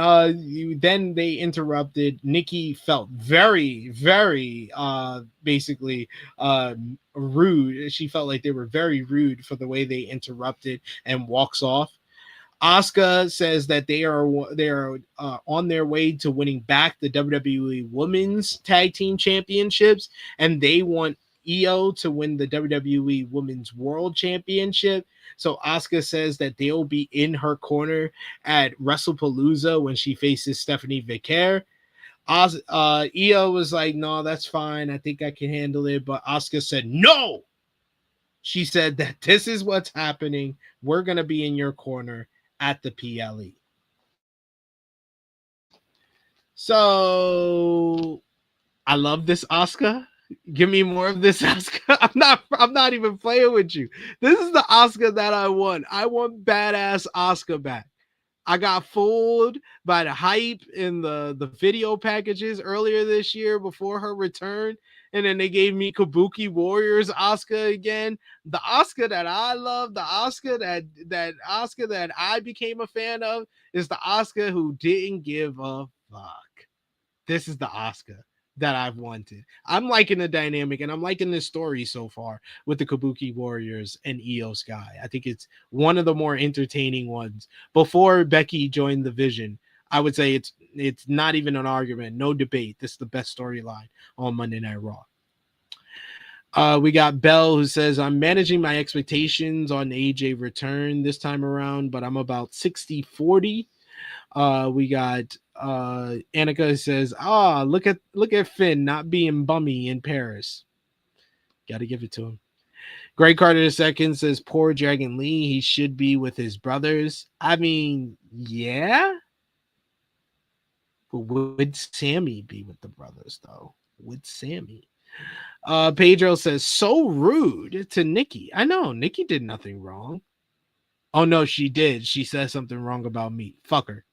then they interrupted. Nikki felt very, very basically rude. She felt like they were very rude for the way they interrupted and walks off. Asuka says that they are on their way to winning back the WWE Women's Tag Team Championships, and they want Io to win the WWE Women's World Championship. So Asuka says that they'll be in her corner at WrestlePalooza when she faces Stephanie Vicaire. Io was like, no, that's fine. I think I can handle it. But Asuka said, no. She said that this is what's happening. We're going to be in your corner at the PLE. So I love this Asuka. Give me more of this Asuka. I'm not even playing with you. This is the Asuka that I want. I want badass Asuka back. I got fooled by the hype in the video packages earlier this year before her return. And then they gave me Kabuki Warriors Asuka again. The Asuka that I love, the Asuka that Asuka that I became a fan of is the Asuka who didn't give a fuck. This is the Asuka that I've wanted. I'm liking the dynamic and I'm liking this story so far with the Kabuki Warriors and Io Sky. I think it's one of the more entertaining ones. Before Becky joined the Vision, I would say it's not even an argument, no debate. This is the best storyline on Monday Night Raw. We got Belle who says, I'm managing my expectations on AJ return this time around, but I'm about 60-40. We got Annika says, look at Finn not being bummy in Paris. Gotta give it to him. Greg Carter II says, poor Dragon Lee, he should be with his brothers. I mean, yeah. But would Sammy be with the brothers though? Would Sammy? Pedro says, so rude to Nikki. I know, Nikki did nothing wrong. Oh no, she did. She said something wrong about me. Fuck her.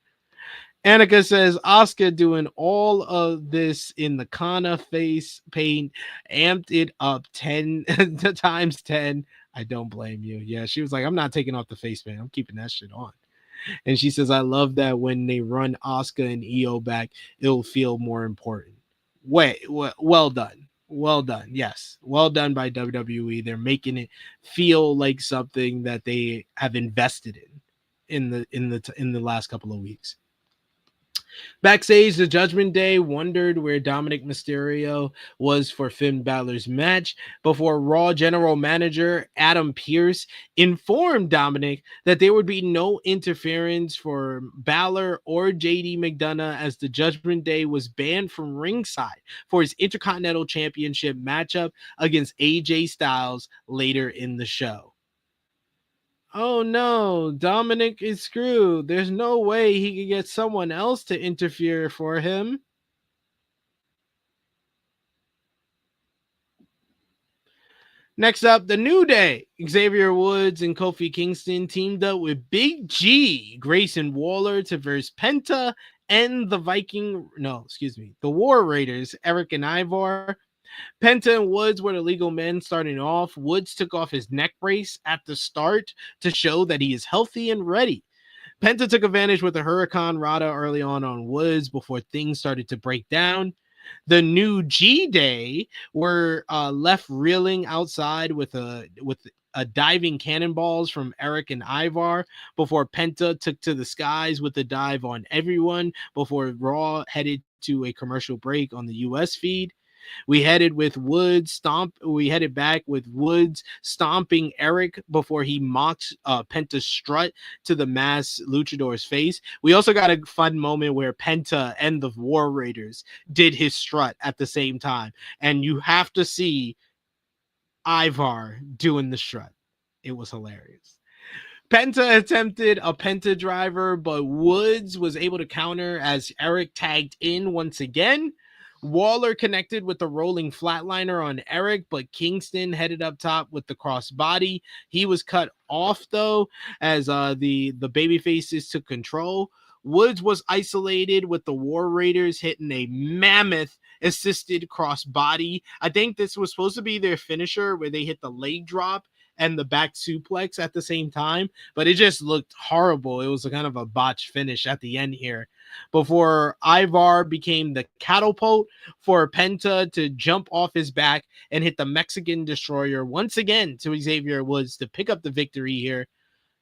Annika says, Asuka doing all of this in the Kana face paint, amped it up 10 times 10. I don't blame you. Yeah, she was like, I'm not taking off the face paint. I'm keeping that shit on. And she says, I love that when they run Asuka and Io back, it'll feel more important. Well done. Well done. Yes. Well done by WWE. They're making it feel like something that they have invested in the last couple of weeks. Backstage, the Judgment Day wondered where Dominic Mysterio was for Finn Balor's match before Raw General Manager Adam Pearce informed Dominic that there would be no interference for Balor or JD McDonough as the Judgment Day was banned from ringside for his Intercontinental Championship matchup against AJ Styles later in the show. Oh no, Dominic is screwed. There's no way he could get someone else to interfere for him. Next up, the New Day. Xavier Woods and Kofi Kingston teamed up with Big G, Grayson Waller to verse Penta and the War Raiders, Eric and Ivar. Penta and Woods were the legal men starting off. Woods took off his neck brace at the start to show that he is healthy and ready. Penta took advantage with a Hurricane Rana early on Woods before things started to break down. The New G-Day were left reeling outside with a diving cannonballs from Eric and Ivar before Penta took to the skies with a dive on everyone before Raw headed to a commercial break on the US feed. We headed back with Woods stomping Eric before he mocked Penta's strut to the masked luchador's face. We also got a fun moment where Penta and the War Raiders did his strut at the same time. And you have to see Ivar doing the strut. It was hilarious. Penta attempted a Penta driver, but Woods was able to counter as Eric tagged in once again. Waller connected with the rolling flatliner on Eric, but Kingston headed up top with the crossbody. He was cut off though, as the baby faces took control. Woods was isolated with the War Raiders hitting a mammoth assisted crossbody. I think this was supposed to be their finisher where they hit the leg drop and the back suplex at the same time, but it just looked horrible. It was a kind of a botch finish at the end here before Ivar became the catapult for Penta to jump off his back and hit the Mexican Destroyer once again to Xavier Woods to pick up the victory here.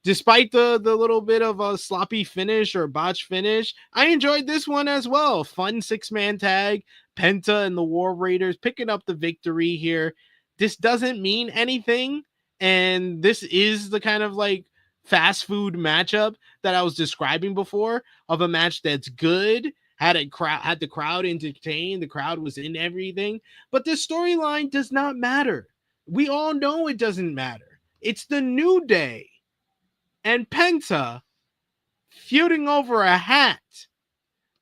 Despite the little bit of a sloppy finish or botch finish, I enjoyed this one as well. Fun 6-man tag, Penta and the War Raiders picking up the victory here. This doesn't mean anything, and this is the kind of like fast food matchup that I was describing before of a match that's good, had the crowd entertained, the crowd was in everything, but this storyline does not matter. We all know it doesn't matter. It's the New Day and Penta feuding over a hat.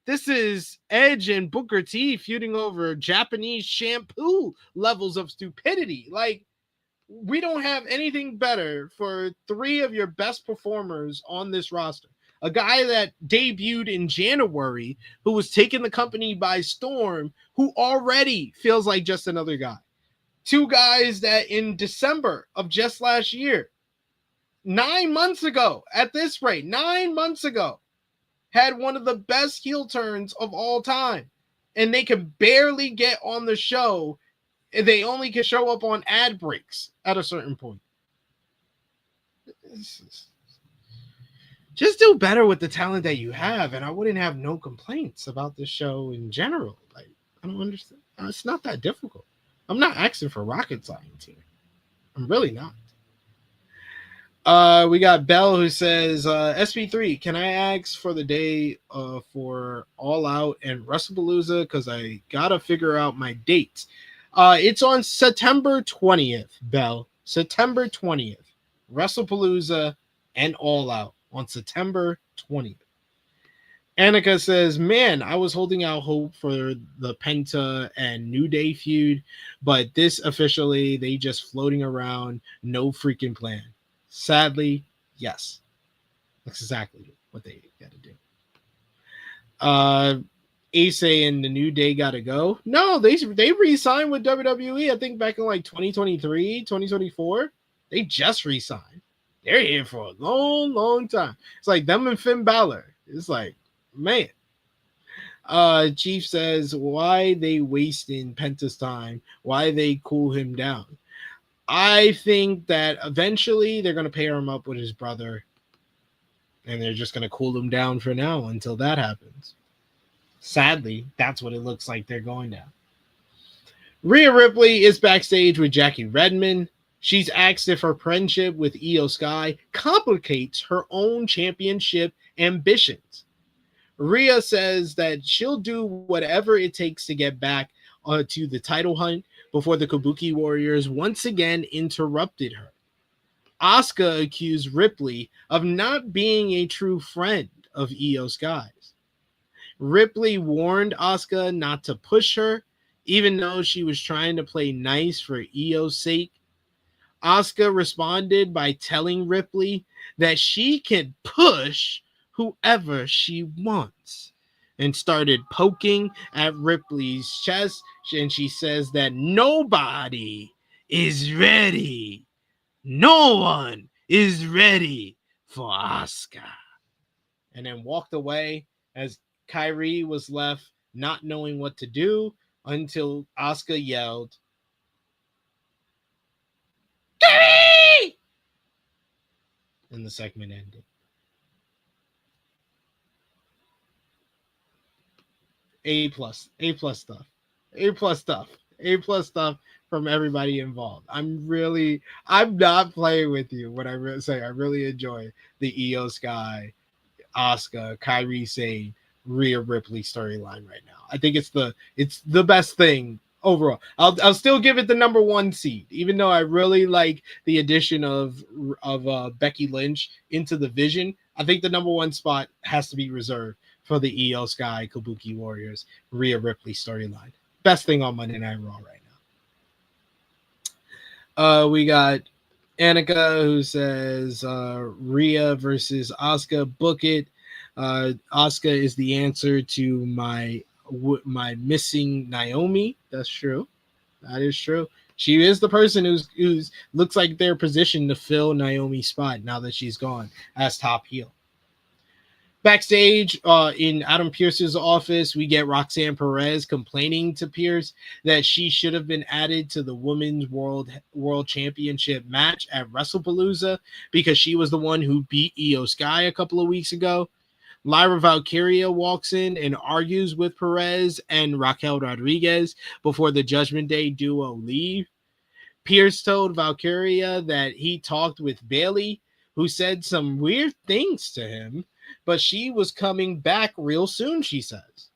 This is Edge and Booker T feuding over Japanese shampoo levels of stupidity. Like, we don't have anything better for 3 of your best performers on this roster. A guy that debuted in January, who was taking the company by storm, who already feels like just another guy. 2 guys that in December of just last year, 9 months ago, at this rate, 9 months ago, had one of the best heel turns of all time. And they can barely get on the show. They only can show up on ad breaks at a certain point. Just do better with the talent that you have, and I wouldn't have no complaints about this show in general. Like, I don't understand. It's not that difficult. I'm not asking for rocket science here. I'm really not. We got Bell who says, SP3, can I ask for the day for All Out and WrestlePalooza? Because I got to figure out my dates. It's on September 20th, Bell. September 20th. WrestlePalooza and All Out on September 20th. Annika says, man, I was holding out hope for the Penta and New Day feud, but this officially, they just floating around, no freaking plan. Sadly, yes. That's exactly what they got to do. Ace and the New Day got to go. No, they re-signed with WWE, I think back in like 2023, 2024. They just re-signed. They're here for a long, long time. It's like them and Finn Balor. It's like, man. Chief says, why they wasting Penta's time? Why they cool him down? I think that eventually they're going to pair him up with his brother, and they're just going to cool him down for now until that happens. Sadly, that's what it looks like they're going down. Rhea Ripley is backstage with Jackie Redmond. She's asked if her friendship with Io Sky complicates her own championship ambitions. Rhea says that she'll do whatever it takes to get back to the title hunt before the Kabuki Warriors once again interrupted her. Asuka accused Ripley of not being a true friend of Io Sky's. Ripley warned Asuka not to push her, even though she was trying to play nice for Io's sake. Asuka responded by telling Ripley that she can push whoever she wants, and started poking at Ripley's chest, and she says that nobody is ready. No one is ready for Asuka. And then walked away as Kyrie was left not knowing what to do until Asuka yelled, Kyrie! And the segment ended. A plus stuff from everybody involved. I'm not playing with you when I say I really enjoy the Io Sky, Asuka, Kyrie Sane, Rhea Ripley storyline right now. I think it's the best thing overall. I'll still give it the number 1 seed, even though I really like the addition of Becky Lynch into the Vision. I think the number 1 spot has to be reserved for the Io Sky Kabuki Warriors Rhea Ripley storyline. best thing on Monday Night Raw right now. We got Annika who says Rhea versus Asuka, book it. Asuka is the answer to my missing Naomi. That's true. That is true. She is the person who's looks like they're positioned to fill Naomi's spot now that she's gone as top heel. Backstage in Adam Pearce's office, we get Roxanne Perez complaining to Pearce that she should have been added to the Women's World Championship match at WrestlePalooza because she was the one who beat Io Sky a couple of weeks ago. Lyra Valkyria walks in and argues with Perez and Raquel Rodriguez before the Judgment Day duo leave. Pearce told Valkyria that he talked with Bayley, who said some weird things to him, but she was coming back real soon, she says.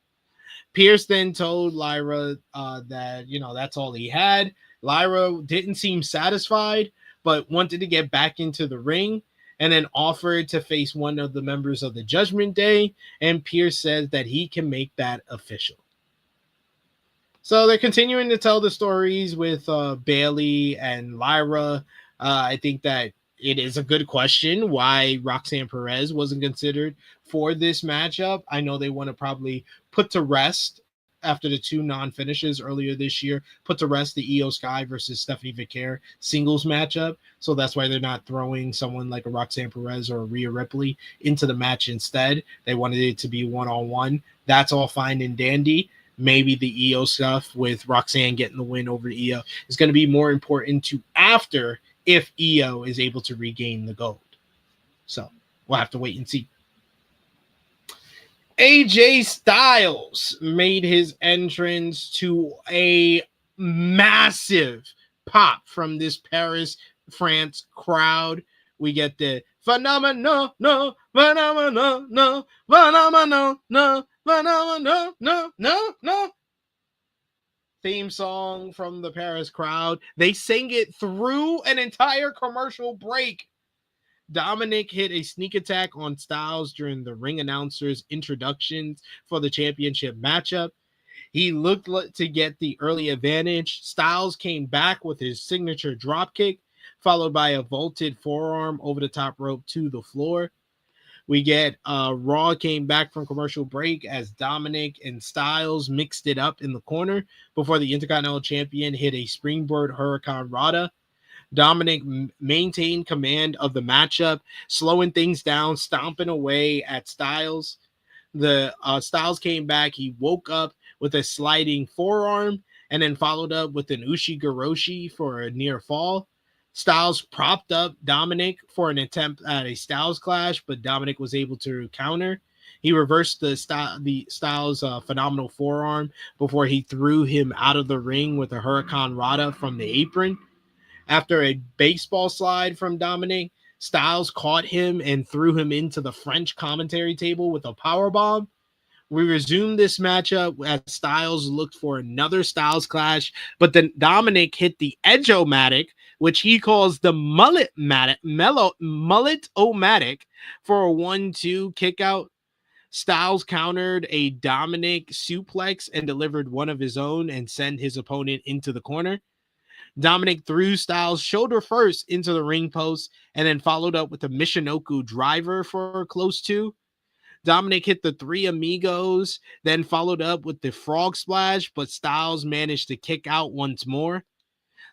Pearce then told Lyra that, that's all he had. Lyra didn't seem satisfied, but wanted to get back into the ring and then offered to face one of the members of the Judgment Day, and Pearce says that he can make that official. So they're continuing to tell the stories with Bayley and Lyra. I think that it is a good question why Roxanne Perez wasn't considered for this matchup. I know they want to probably put to rest after the two non-finishes earlier this year, put to rest the Io Sky versus Stephanie Vicaire singles matchup. So that's why they're not throwing someone like a Roxanne Perez or a Rhea Ripley into the match instead. They wanted it to be one-on-one. That's all fine and dandy. Maybe the Io stuff with Roxanne getting the win over Io is going to be more important to after if Io is able to regain the gold. So we'll have to wait and see. AJ Styles made his entrance to a massive pop from this Paris, France crowd. We get the phenomenal, no, phenomenal, no, phenomenal, no, phenomenal, no theme song from the Paris crowd. They sang it through an entire commercial break. Dominic hit a sneak attack on Styles during the ring announcer's introductions for the championship matchup. He looked to get the early advantage. Styles came back with his signature dropkick, followed by a vaulted forearm over the top rope to the floor. We get Raw came back from commercial break as Dominic and Styles mixed it up in the corner before the Intercontinental Champion hit a springboard Hurricane Rana. Dominic maintained command of the matchup, slowing things down, stomping away at Styles. The Styles came back. He woke up with a sliding forearm and then followed up with an Ushigoroshi for a near fall. Styles propped up Dominic for an attempt at a Styles clash, but Dominic was able to counter. He reversed the Styles phenomenal forearm before he threw him out of the ring with a Hurricane Rana from the apron. After a baseball slide from Dominic, Styles caught him and threw him into the French commentary table with a powerbomb. We resumed this matchup as Styles looked for another Styles clash, but then Dominic hit the Edge-O-Matic, which he calls the Mullet-O-Matic for a 1-2 kickout. Styles countered a Dominic suplex and delivered one of his own and sent his opponent into the corner. Dominic threw Styles shoulder first into the ring post and then followed up with a Michinoku driver for close to. Dominic hit the Three Amigos, then followed up with the Frog Splash, but Styles managed to kick out once more.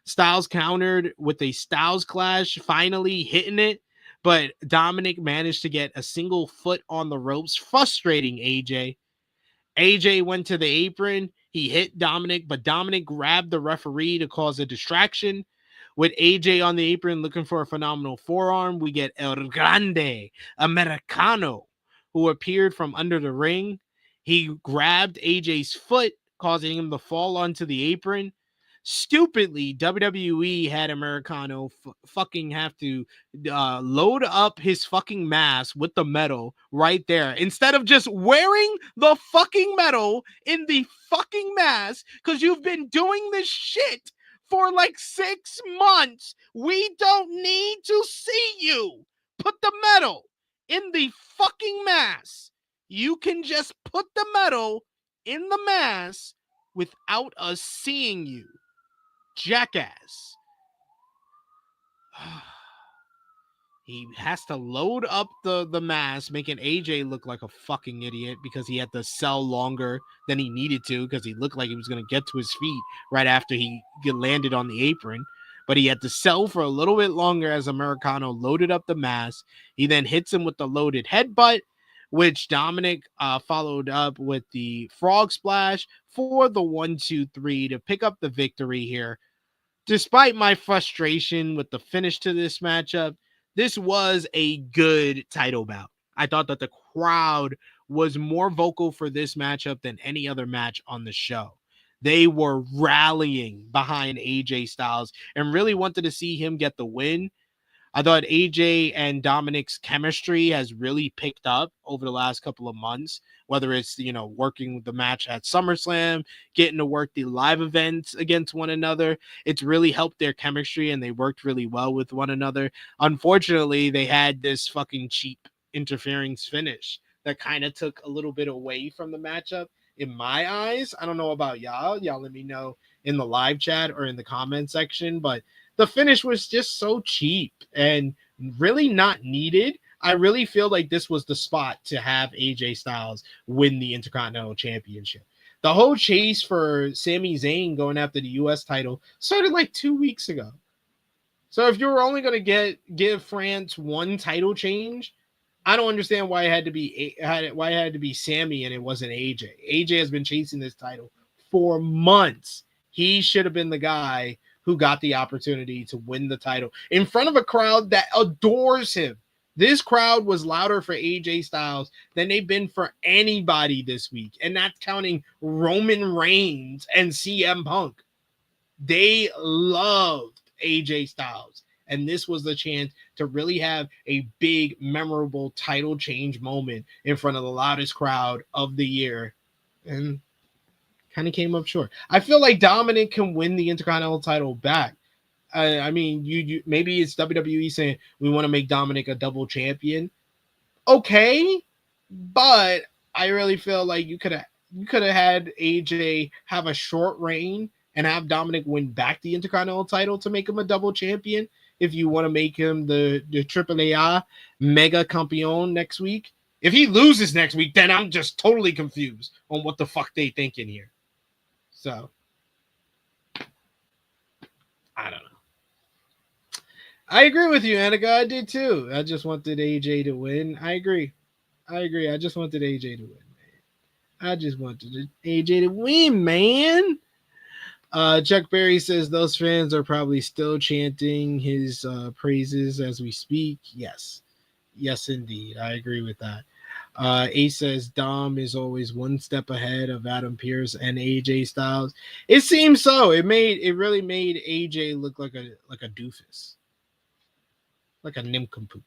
Styles countered with a Styles Clash, finally hitting it, but Dominic managed to get a single foot on the ropes, frustrating AJ. AJ went to the apron. He hit Dominic, but Dominic grabbed the referee to cause a distraction. With AJ on the apron looking for a phenomenal forearm, we get El Grande Americano, who appeared from under the ring. He grabbed AJ's foot, causing him to fall onto the apron. Stupidly, WWE had Americano fucking have to load up his fucking mask with the medal right there instead of just wearing the fucking medal in the fucking mask, because you've been doing this shit for like 6 months. We don't need to see you put the medal in the fucking mask. You can just put the medal in the mask without us seeing you, jackass. He has to load up the mask, making AJ look like a fucking idiot because he had to sell longer than he needed to because he looked like he was going to get to his feet right after he landed on the apron. But he had to sell for a little bit longer as Americano loaded up the mask. He then hits him with the loaded headbutt, which Dominic followed up with the frog splash for the 1-2-3 to pick up the victory here. Despite my frustration with the finish to this matchup, this was a good title bout. I thought that the crowd was more vocal for this matchup than any other match on the show. They were rallying behind AJ Styles and really wanted to see him get the win. I thought AJ and Dominic's chemistry has really picked up over the last couple of months, whether it's, working the match at SummerSlam, getting to work the live events against one another. It's really helped their chemistry and they worked really well with one another. Unfortunately, they had this fucking cheap interference finish that kind of took a little bit away from the matchup in my eyes. I don't know about y'all. Y'all let me know in the live chat or in the comment section, but the finish was just so cheap and really not needed. I really feel like this was the spot to have AJ Styles win the Intercontinental Championship. The whole chase for Sami Zayn going after the U.S. title started like 2 weeks ago. So if you were only going to give France one title change, I don't understand why it had to be Sami and it wasn't AJ. AJ has been chasing this title for months. He should have been the guy who got the opportunity to win the title in front of a crowd that adores him. This crowd was louder for AJ Styles than they've been for anybody this week, and that's counting Roman Reigns and CM Punk. They loved AJ Styles, and this was the chance to really have a big, memorable title change moment in front of the loudest crowd of the year, and kind of came up short. I feel like Dominic can win the Intercontinental title back. I mean, you maybe it's WWE saying we want to make Dominic a double champion. Okay, but I really feel like you could have had AJ have a short reign and have Dominic win back the Intercontinental title to make him a double champion. If you want to make him the AAA Mega Campeon next week. If he loses next week, then I'm just totally confused on what the fuck they thinking here. So, I don't know. I agree with you, Annika. I did too. I just wanted AJ to win. I agree. I just wanted AJ to win, man. I just wanted AJ to win, man. Chuck Berry says those fans are probably still chanting his praises as we speak. Yes, indeed. I agree with that. Ace says Dom is always one step ahead of Adam Pearce and AJ Styles. It seems so. It really made AJ look like a doofus, like a nincompoop.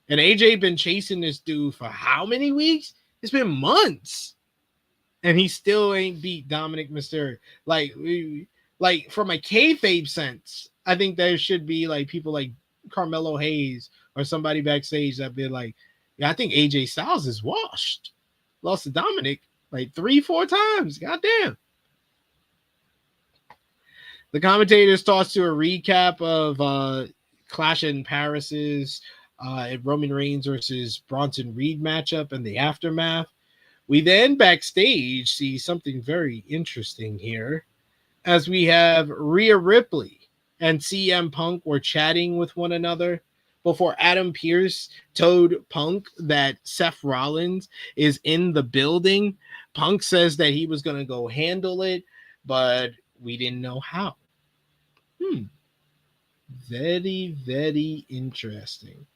And AJ been chasing this dude for how many weeks? It's been months, and he still ain't beat Dominic Mysterio. Like from a kayfabe sense, I think there should be like people like Carmelo Hayes or somebody backstage that be like, yeah, I think AJ Styles is washed. Lost to Dominic like 3-4 times. Goddamn. The commentators tossed to a recap of Clash in Paris's Roman Reigns versus Bronson Reed matchup and the aftermath. We then backstage see something very interesting here, as we have Rhea Ripley and CM Punk were chatting with one another before Adam Pearce told Punk that Seth Rollins is in the building. Punk says that he was going to go handle it, but we didn't know how. Very, very interesting.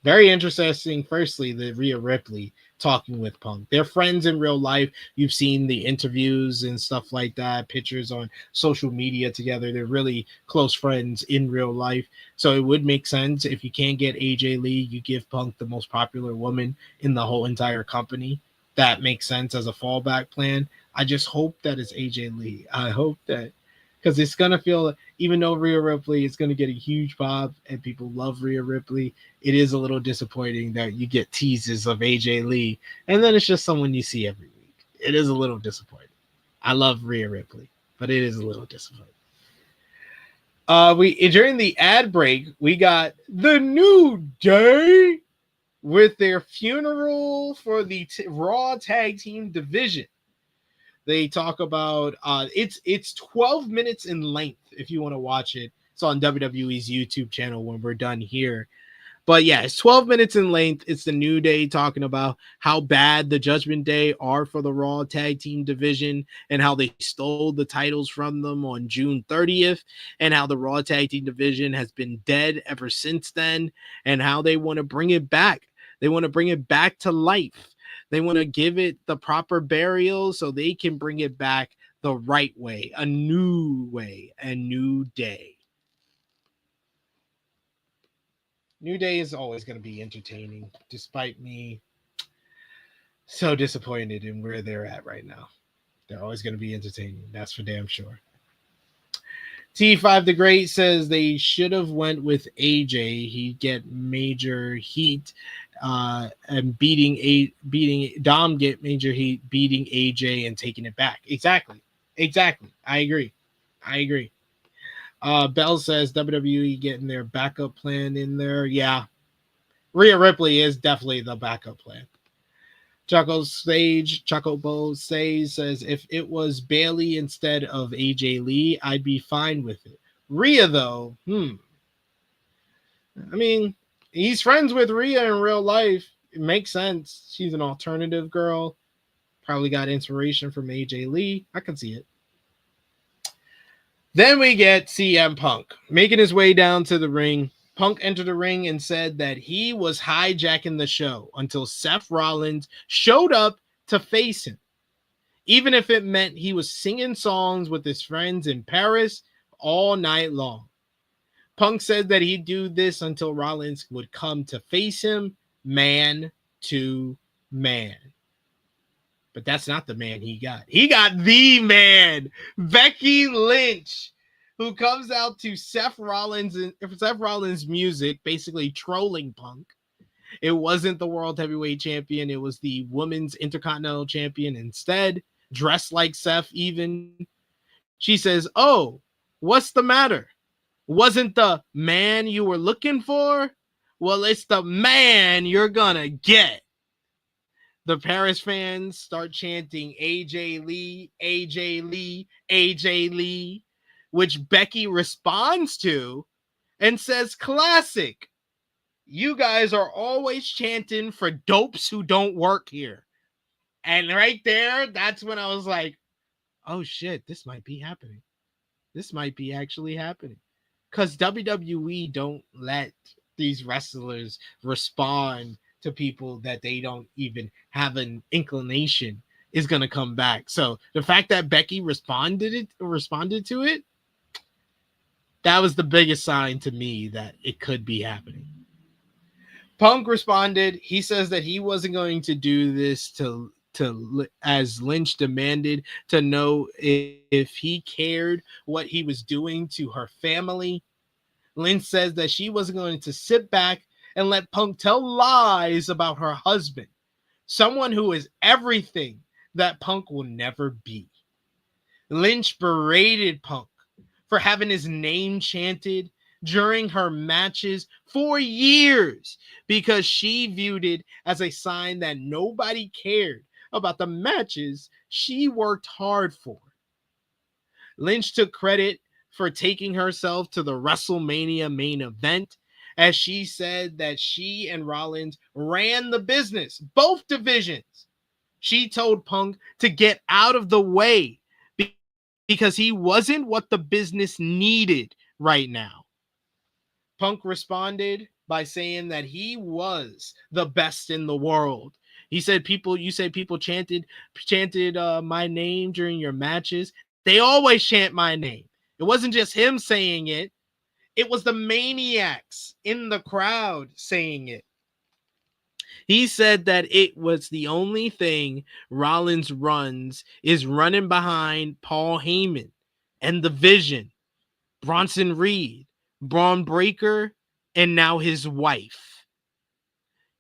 Very interesting. Firstly, the Rhea Ripley talking with Punk. They're friends in real life. You've seen the interviews and stuff like that, pictures on social media together. They're really close friends in real life. So it would make sense if you can't get AJ Lee, you give Punk the most popular woman in the whole entire company. That makes sense as a fallback plan. I just hope that it's AJ Lee. I hope that, because it's going to feel, even though Rhea Ripley is going to get a huge pop and people love Rhea Ripley, it is a little disappointing that you get teases of AJ Lee and then it's just someone you see every week. It is a little disappointing. I love Rhea Ripley, but it is a little disappointing. We during the ad break, we got the New Day with their funeral for the Raw Tag Team division. They talk about it's 12 minutes in length if you want to watch it. It's on WWE's YouTube channel when we're done here. But yeah, it's 12 minutes in length. It's the New Day talking about how bad the Judgment Day are for the Raw Tag Team division and how they stole the titles from them on June 30th and how the Raw Tag Team division has been dead ever since then and how they want to bring it back. They want to bring it back to life. They want to give it the proper burial so they can bring it back the right way, a new day. New Day is always going to be entertaining, despite me so disappointed in where they're at right now. They're always going to be entertaining. That's for damn sure. T5 the Great says they should have went with AJ. He'd get major heat and beating Dom get major heat, beating AJ and taking it back. Exactly. I agree. Bell says WWE getting their backup plan in there. Yeah. Rhea Ripley is definitely the backup plan. Chocobo says if it was Bailey instead of AJ Lee, I'd be fine with it. Rhea, though, I mean, he's friends with Rhea in real life. It makes sense. She's an alternative girl. Probably got inspiration from AJ Lee. I can see it. Then we get CM Punk making his way down to the ring. Punk entered the ring and said that he was hijacking the show until Seth Rollins showed up to face him, even if it meant he was singing songs with his friends in Paris all night long. Punk said that he'd do this until Rollins would come to face him man to man. But that's not the man he got. He got the man, Becky Lynch, who comes out to Seth Rollins music, basically trolling Punk. It wasn't the World Heavyweight Champion. It was the Women's Intercontinental Champion instead, dressed like Seth even. She says, "Oh, what's the matter? Wasn't the man you were looking for? Well, it's the man you're gonna get." The Paris fans start chanting AJ Lee, AJ Lee, AJ Lee, which Becky responds to and says, "Classic. You guys are always chanting for dopes who don't work here." And right there, that's when I was like, oh shit, this might be happening. This might be actually happening. Because WWE don't let these wrestlers respond to people that they don't even have an inclination is going to come back. So the fact that Becky responded to it, that was the biggest sign to me that it could be happening. Punk responded. He says that he wasn't going to do this to as Lynch demanded to know if he cared what he was doing to her family. Lynch says that she wasn't going to sit back and let Punk tell lies about her husband, someone who is everything that Punk will never be. Lynch berated Punk for having his name chanted during her matches for years because she viewed it as a sign that nobody cared about the matches she worked hard for. Lynch took credit for taking herself to the WrestleMania main event, as she said that she and Rollins ran the business, both divisions. She told Punk to get out of the way because he wasn't what the business needed right now. Punk responded by saying that he was the best in the world. He said, you say people chanted my name during your matches. They always chant my name. It wasn't just him saying it. It was the maniacs in the crowd saying it. He said that it was the only thing Rollins runs is running behind Paul Heyman and the Vision, Bronson Reed, Braun Breaker, and now his wife.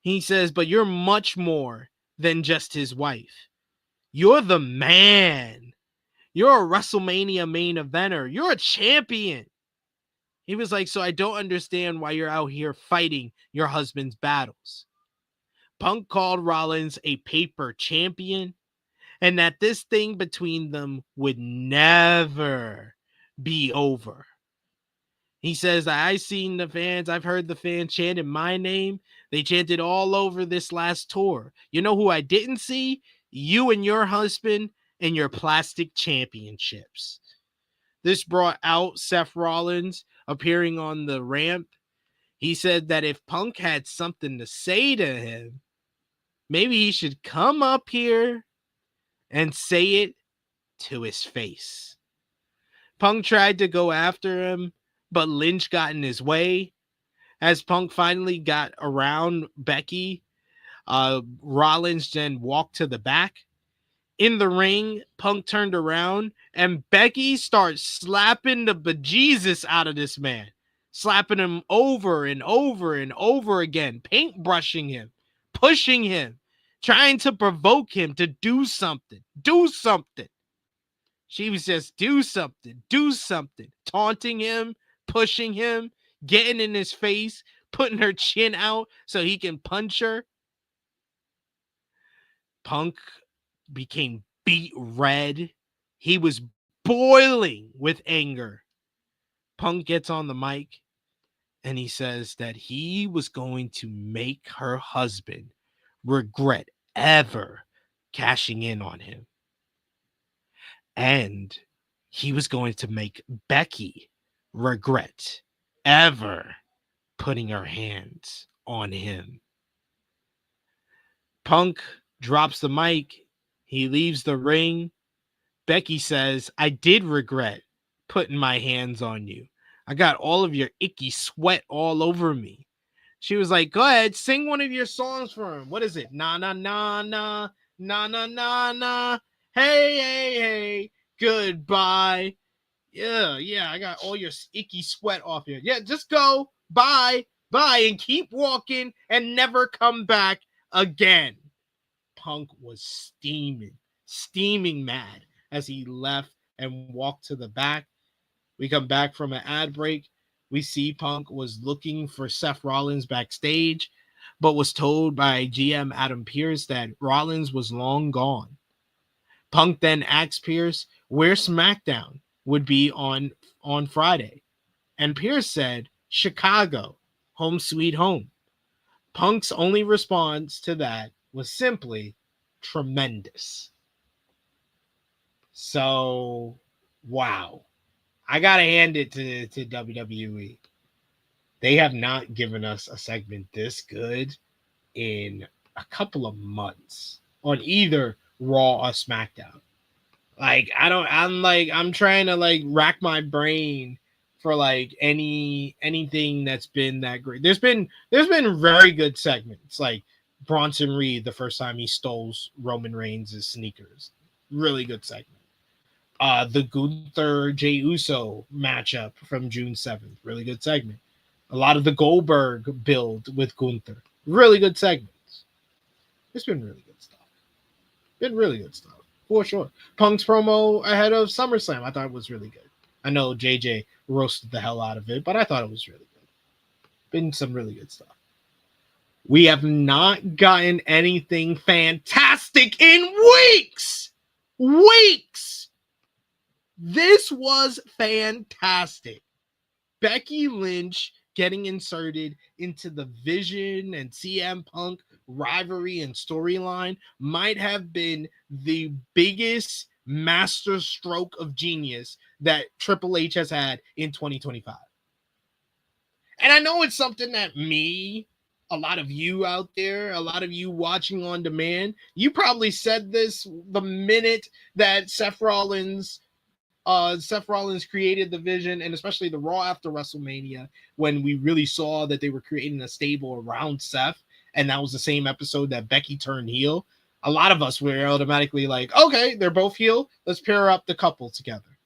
He says, but you're much more than just his wife. You're the man. You're a WrestleMania main eventer. You're a champion. He was like, so I don't understand why you're out here fighting your husband's battles. Punk called Rollins a paper champion and that this thing between them would never be over. He says, I've heard the fans chanting my name. They chanted all over this last tour. You know who I didn't see? You and your husband and your plastic championships. This brought out Seth Rollins appearing on the ramp. He said that if Punk had something to say to him, maybe he should come up here and say it to his face. Punk tried to go after him, but Lynch got in his way. As Punk finally got around Becky, Rollins then walked to the back. In the ring, Punk turned around and Becky starts slapping the bejesus out of this man, slapping him over and over and over again, paintbrushing him, pushing him, trying to provoke him to do something. Do something. She was just do something, taunting him, pushing him, getting in his face, putting her chin out so he can punch her. Punk became beet red. He was boiling with anger. Punk gets on the mic and he says that he was going to make her husband regret ever cashing in on him. And he was going to make Becky regret ever putting her hands on him. Punk drops the mic. He leaves the ring. Becky says, I did regret putting my hands on you. I got all of your icky sweat all over me. She was like, go ahead, sing one of your songs for him. What is it? Na, na, na, na, na, na, na, na. Hey, hey, hey, goodbye. Yeah, I got all your icky sweat off here. Yeah, just go, bye, and keep walking and never come back again. Punk was steaming mad as he left and walked to the back. We come back from an ad break. We see Punk was looking for Seth Rollins backstage, but was told by GM Adam Pearce that Rollins was long gone. Punk then asked Pearce where SmackDown would be on Friday. And Pearce said, Chicago, home sweet home. Punk's only response to that was simply tremendous. So, wow. I got to hand it to WWE. They have not given us a segment this good in a couple of months on either Raw or SmackDown. I'm trying to rack my brain for anything that's been that great. There's been very good segments, like Bronson Reed the first time he stole Roman Reigns' sneakers. Really good segment. The Gunther Jey Uso matchup from June 7th. Really good segment. A lot of the Goldberg build with Gunther. Really good segments. It's been really good stuff. For sure. Punk's promo ahead of SummerSlam, I thought it was really good. I know JJ roasted the hell out of it, but I thought it was really good. Been some really good stuff. We have not gotten anything fantastic in weeks. This was fantastic. Becky Lynch getting inserted into the Vision and CM Punk rivalry and storyline might have been the biggest master stroke of genius that Triple H has had in 2025. And I know it's something that a lot of you out there, a lot of you watching on demand, you probably said this the minute that Seth Rollins created the Vision, and especially the Raw after WrestleMania, when we really saw that they were creating a stable around Seth, and that was the same episode that Becky turned heel. A lot of us were automatically like, okay, they're both heel. Let's pair up the couple together.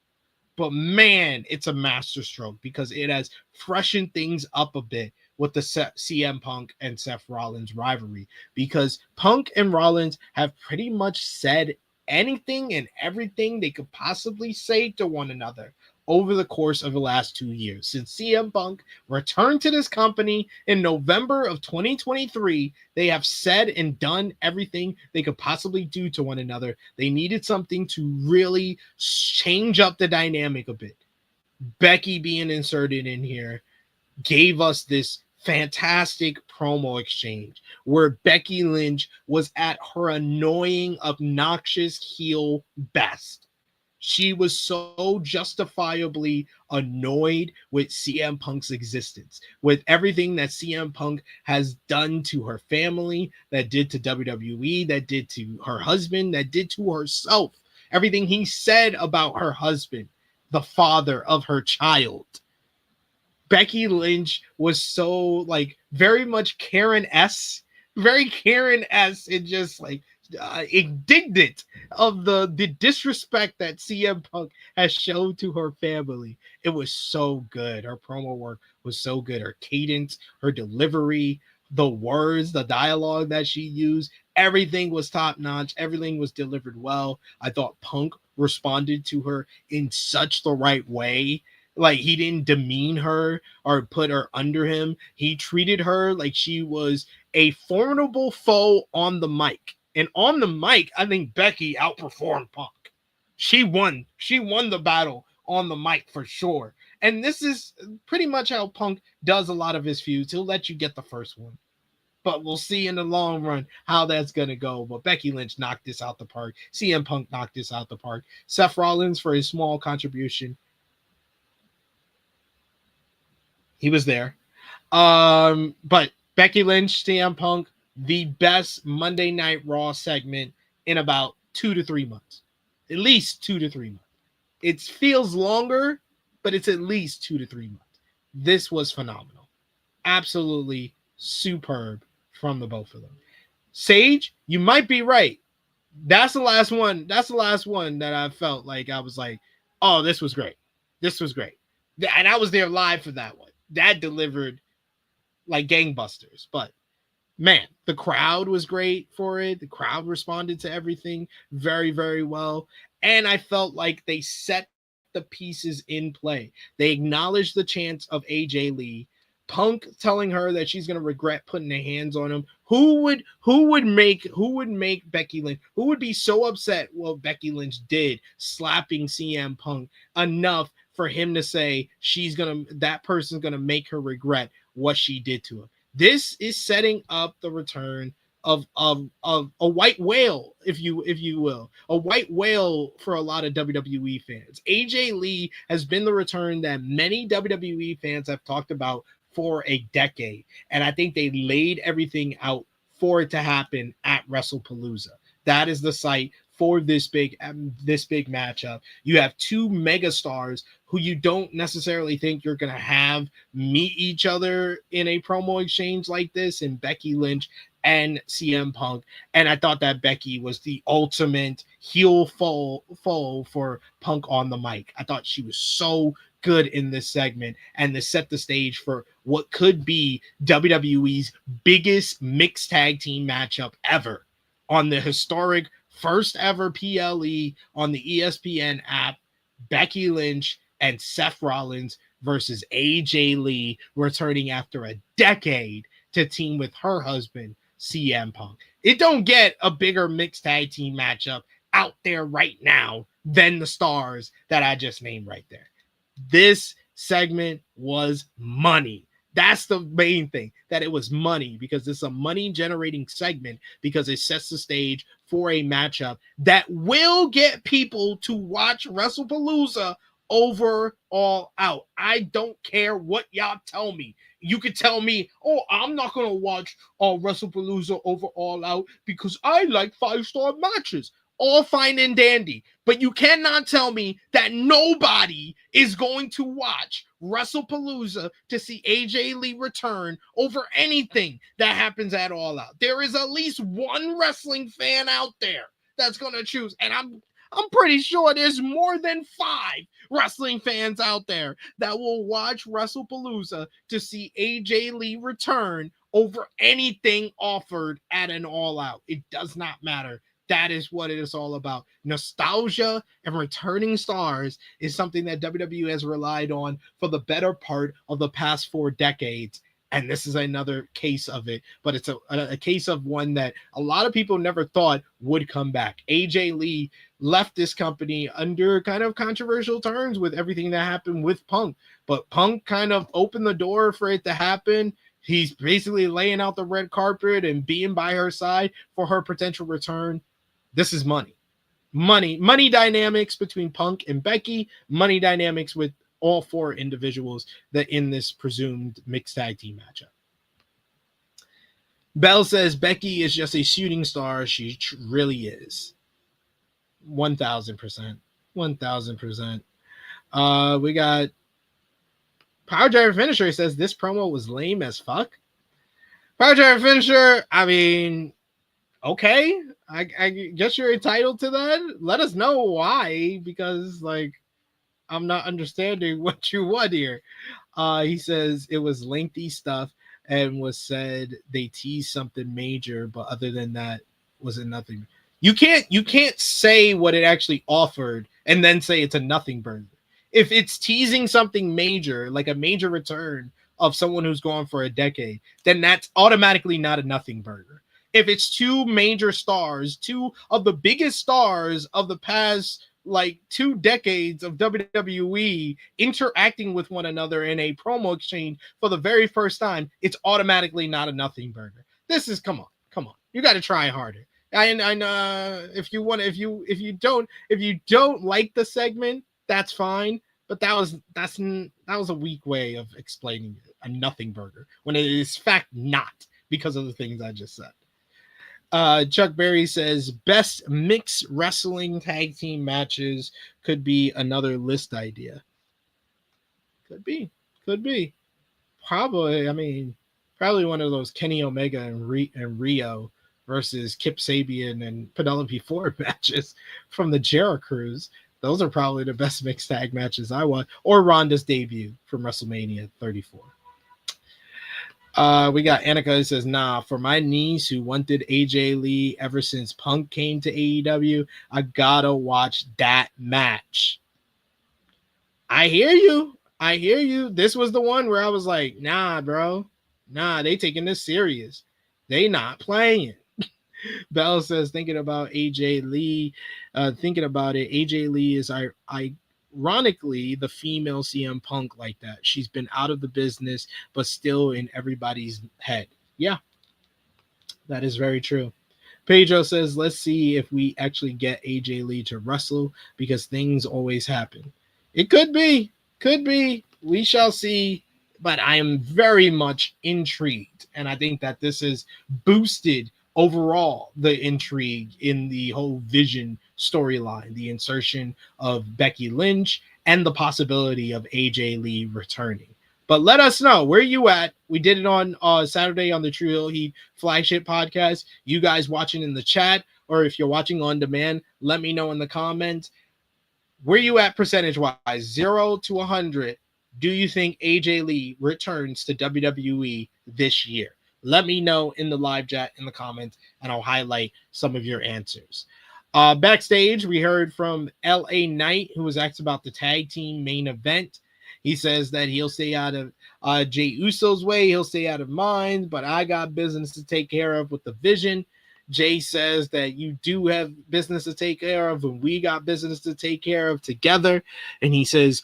But man, it's a masterstroke because it has freshened things up a bit with the CM Punk and Seth Rollins rivalry, because Punk and Rollins have pretty much said anything and everything they could possibly say to one another over the course of the last 2 years. Since CM Punk returned to this company in November of 2023, they have said and done everything they could possibly do to one another. They needed something to really change up the dynamic a bit. Becky being inserted in here gave us this fantastic promo exchange where Becky Lynch was at her annoying, obnoxious heel best. She was so justifiably annoyed with CM Punk's existence, with everything that CM Punk has done to her family, that did to WWE, that did to her husband, that did to herself. Everything he said about her husband, the father of her child. Becky Lynch was so like very much Karen-esque, very Karen-esque, and just like indignant of the disrespect that CM Punk has shown to her family. It was so good. Her promo work was so good. Her cadence, her delivery, the words, the dialogue that she used, everything was top notch. Everything was delivered well. I thought Punk responded to her in such the right way. Like, he didn't demean her or put her under him. He treated her like she was a formidable foe on the mic. And on the mic, I think Becky outperformed Punk. She won. She won the battle on the mic for sure. And this is pretty much how Punk does a lot of his feuds. He'll let you get the first one. But we'll see in the long run how that's going to go. But Becky Lynch knocked this out the park. CM Punk knocked this out the park. Seth Rollins, for his small contribution, he was there. But Becky Lynch, CM Punk, the best Monday Night Raw segment in about 2 to 3 months. At least 2 to 3 months. It feels longer, but it's at least 2 to 3 months. This was phenomenal. Absolutely superb from the both of them. Sage, you might be right. That's the last one. That's the last one that I felt like I was like, oh, this was great. This was great. And I was there live for that one. That delivered like gangbusters. But man, the crowd was great for it. The crowd responded to everything very, very well. And I felt like they set the pieces in play. They acknowledged the chance of AJ Lee. Punk telling her that she's going to regret putting their hands on him. Who would make Becky Lynch? Who would be so upset what Becky Lynch did, slapping CM Punk enough for him to say that person's gonna make her regret what she did to him? This is setting up the return of a white whale, if you will, a white whale for a lot of WWE fans. AJ Lee has been the return that many WWE fans have talked about for a decade, and I think they laid everything out for it to happen at WrestlePalooza. That is the site for this big matchup. You have two megastars who you don't necessarily think you're going to have meet each other in a promo exchange like this, in Becky Lynch and CM Punk. And I thought that Becky was the ultimate heel foe for Punk on the mic. I thought she was so good in this segment, and to set the stage for what could be WWE's biggest mixed tag team matchup ever on the historic first ever PLE on the ESPN app. Becky Lynch and Seth Rollins versus AJ Lee, returning after a decade to team with her husband CM Punk. It don't get a bigger mixed tag team matchup out there right now than the stars that I just named right there. This segment was money. That's the main thing, that it was money, because it's a money generating segment, because it sets the stage for a matchup that will get people to watch WrestlePalooza over All Out. I don't care what y'all tell me. You could tell me, oh, I'm not going to watch WrestlePalooza over All Out because I like 5-star matches. All fine and dandy, but you cannot tell me that nobody is going to watch WrestlePalooza to see AJ Lee return over anything that happens at All Out. There is at least one wrestling fan out there that's going to choose, and I'm pretty sure there's more than 5 wrestling fans out there that will watch WrestlePalooza to see AJ Lee return over anything offered at an All Out. It does not matter. That is what it is all about. Nostalgia and returning stars is something that WWE has relied on for the better part of the past 4 decades. And this is another case of it, but it's a case of one that a lot of people never thought would come back. AJ Lee left this company under kind of controversial terms with everything that happened with Punk, but Punk kind of opened the door for it to happen. He's basically laying out the red carpet and being by her side for her potential return. This is money dynamics between Punk and Becky, money dynamics with all 4 individuals that in this presumed mixed tag team matchup. Bell says Becky is just a shooting star. She really is. 1,000%. 1,000%. We got Power Driver Finisher says this promo was lame as fuck. Power Driver Finisher, I mean, okay. I guess you're entitled to that. Let us know why, because like I'm not understanding what you want here. He says it was lengthy stuff and was said they teased something major, but other than that, was it nothing. You can't say what it actually offered and then say it's a nothing burger. If it's teasing something major, like a major return of someone who's gone for a decade, then that's automatically not a nothing burger. If it's 2 major stars, 2 of the biggest stars of the past like 2 decades of WWE interacting with one another in a promo exchange for the very first time, it's automatically not a nothing burger. This is come on. You got to try harder. And if you don't like the segment, that's fine. But that was a weak way of explaining a nothing burger when it is fact not, because of the things I just said. Chuck Berry says best mixed wrestling tag team matches could be another list idea. Could be. Probably one of those Kenny Omega and Rio versus Kip Sabian and Penelope Ford matches from the Jera Cruise. Those are probably the best mixed tag matches I want. Or Ronda's debut from WrestleMania 34. We got Annika who says, nah, for my niece who wanted AJ Lee ever since Punk came to AEW, I gotta watch that match. I hear you. This was the one where I was like, nah, bro. Nah, they taking this serious. They not playing. Bell says, thinking about AJ Lee, AJ Lee is ironically the female CM Punk like that. She's been out of the business, but still in everybody's head. Yeah, that is very true. Pedro says, let's see if we actually get AJ Lee to wrestle, because things always happen. It could be. We shall see. But I am very much intrigued. And I think that this has boosted overall the intrigue in the whole Vision storyline, the insertion of Becky Lynch and the possibility of AJ Lee returning. But let us know, where you at? We did it on Saturday on the True Hill Heat flagship podcast. You guys watching in the chat, or if you're watching on demand, let me know in the comments. Where you at percentage-wise? 0 to 100. Do you think AJ Lee returns to WWE this year? Let me know in the live chat, in the comments, and I'll highlight some of your answers. Backstage, we heard from LA Knight, who was asked about the tag team main event. He says that he'll stay out of Jey Uso's way. He'll stay out of mine, but I got business to take care of with the Vision. Jay says that you do have business to take care of, and we got business to take care of together. And he says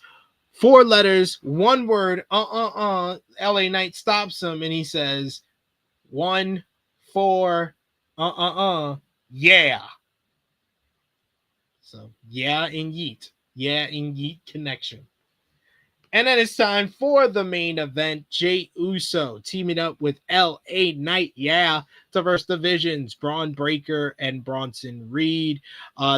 4 letters, 1 word, LA Knight stops him, and he says 1, 4, yeah. So, yeah and yeet. Yeah and yeet connection. And then it's time for the main event. Jey Uso teaming up with LA Knight, to verse the Visions, Braun Breaker and Bronson Reed.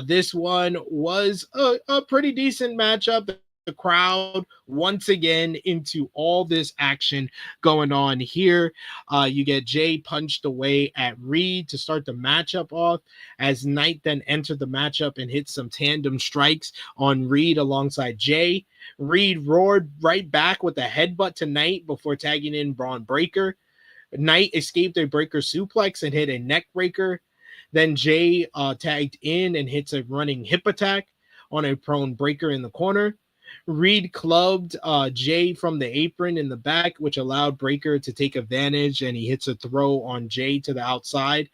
This one was a pretty decent matchup. The crowd once again into all this action going on here. You get Jey punched away at Reed to start the matchup off, as Knight then entered the matchup and hit some tandem strikes on Reed alongside Jey. Reed roared right back with a headbutt to Knight before tagging in Braun Breaker. Knight escaped a breaker suplex and hit a neck breaker. Then Jey tagged in and hits a running hip attack on a prone breaker in the corner. Reed clubbed Jey from the apron in the back, which allowed Breaker to take advantage, and he hits a throw on Jey to the outside.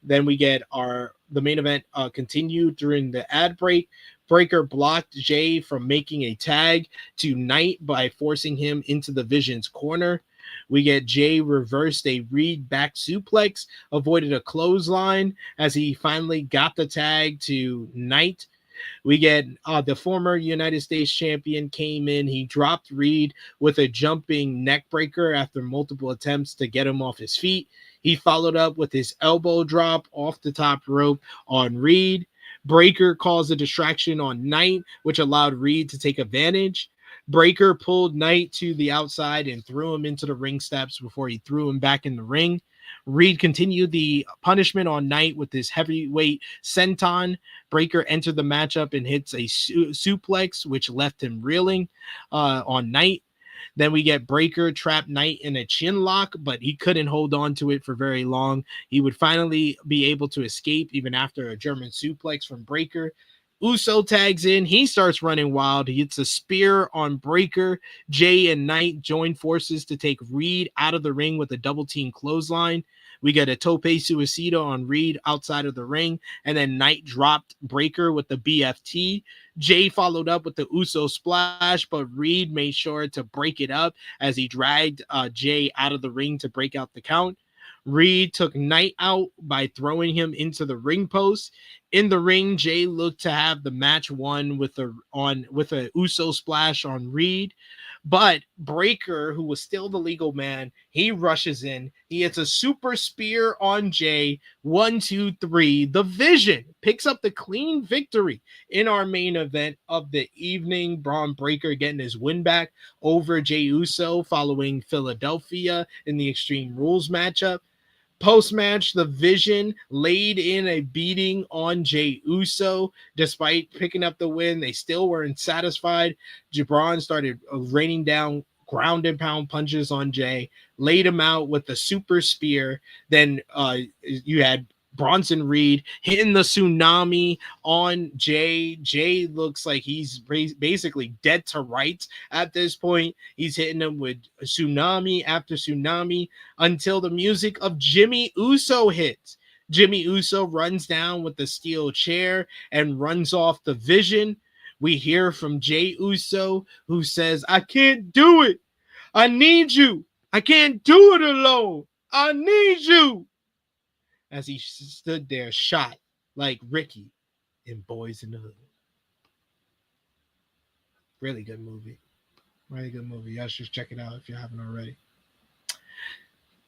Then we get the main event continued during the ad break. Breaker blocked Jey from making a tag to Knight by forcing him into the Vision's corner. We get Jey reversed a Reed back suplex, avoided a clothesline as he finally got the tag to Knight. We get the former United States champion came in. He dropped Reed with a jumping neck breaker after multiple attempts to get him off his feet. He followed up with his elbow drop off the top rope on Reed. Breaker caused a distraction on Knight, which allowed Reed to take advantage. Breaker pulled Knight to the outside and threw him into the ring steps before he threw him back in the ring. Reed continued the punishment on Knight with his heavyweight senton. Breaker entered the matchup and hits a suplex, which left him reeling on Knight. Then we get Breaker trap Knight in a chin lock, but he couldn't hold on to it for very long. He would finally be able to escape even after a German suplex from Breaker. Uso tags in. He starts running wild. He hits a spear on Breaker. Jey and Knight join forces to take Reed out of the ring with a double team clothesline. We get a tope suicida on Reed outside of the ring, and then Knight dropped Breaker with the BFT. Jey followed up with the Uso splash, but Reed made sure to break it up as he dragged Jey out of the ring to break out the count. Reed took Knight out by throwing him into the ring post. In the ring, Jey looked to have the match won with a Uso splash on Reed. But Breaker, who was still the legal man, he rushes in. He hits a super spear on Jey. 1, 2, 3. The Vision picks up the clean victory in our main event of the evening. Bron Breaker getting his win back over Jey Uso following Philadelphia in the Extreme Rules matchup. Post-match, the Vision laid in a beating on Jey Uso. Despite picking up the win, they still weren't satisfied. Bron started raining down ground and pound punches on Jey, laid him out with the super spear. Then you had Bronson Reed hitting the tsunami on Jey. Jey looks like he's basically dead to rights at this point. He's hitting him with tsunami after tsunami until the music of Jimmy Uso hits. Jimmy Uso runs down with the steel chair and runs off the Vision. We hear from Jey Uso, who says, "I can't do it. I need you. I can't do it alone. I need you." As he stood there shot like Ricky in Boys in the Hood. Really good movie. Really good movie. Y'all should check it out if you haven't already.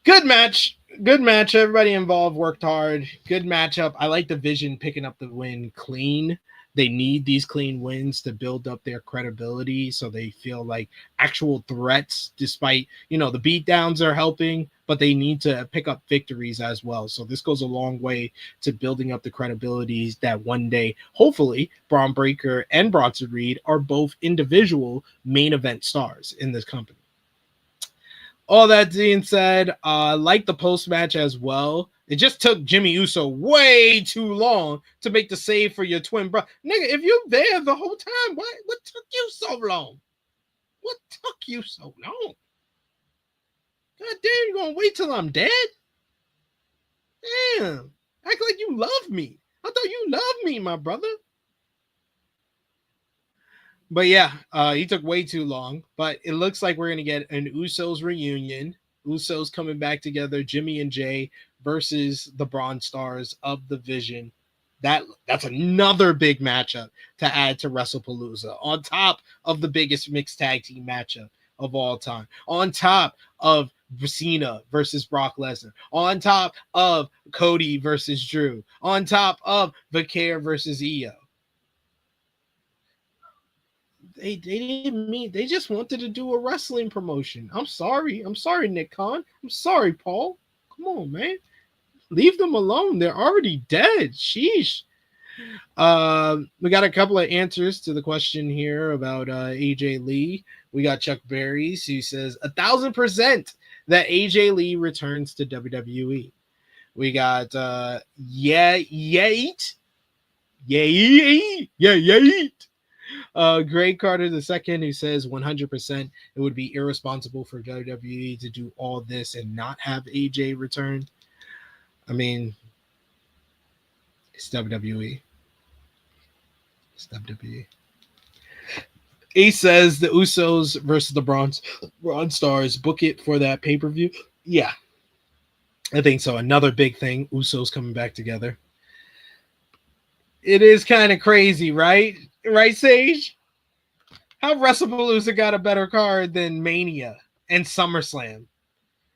Good match. Good match. Everybody involved worked hard. Good matchup. I like the Vision picking up the win clean. They need these clean wins to build up their credibility so they feel like actual threats, despite, the beatdowns are helping, but they need to pick up victories as well. So this goes a long way to building up the credibilities that one day, hopefully, Bron Breakker and Bronson Reed are both individual main event stars in this company. All that being said, like the post-match as well, it just took Jimmy Uso way too long to make the save for your twin brother. Nigga, if you're there the whole time, what took you so long? What took you so long? God damn, you gonna wait till I'm dead? Damn, act like you love me. I thought you loved me, my brother. But yeah, he took way too long. But it looks like we're going to get an Usos reunion. Usos coming back together, Jimmy and Jey versus the Bronze Stars of the Vision. That's another big matchup to add to WrestlePalooza. On top of the biggest mixed tag team matchup of all time. On top of Cena versus Brock Lesnar. On top of Cody versus Drew. On top of Vaquer versus Io. They didn't mean, they just wanted to do a wrestling promotion. I'm sorry, Nick Khan. I'm sorry, Paul. Come on, man. Leave them alone. They're already dead. Sheesh. We got a couple of answers to the question here about AJ Lee. We got Chuck Berries who says 1,000% that AJ Lee returns to WWE. We got Yeet. Greg Carter II, who says 100% it would be irresponsible for WWE to do all this and not have AJ return. I mean, it's WWE. It's WWE. He says the Usos versus the Bron Stars, book it for that pay-per-view. Yeah, I think so. Another big thing, Usos coming back together. It is kind of crazy, right? Right, Sage? How WrestlePalooza got a better card than Mania and SummerSlam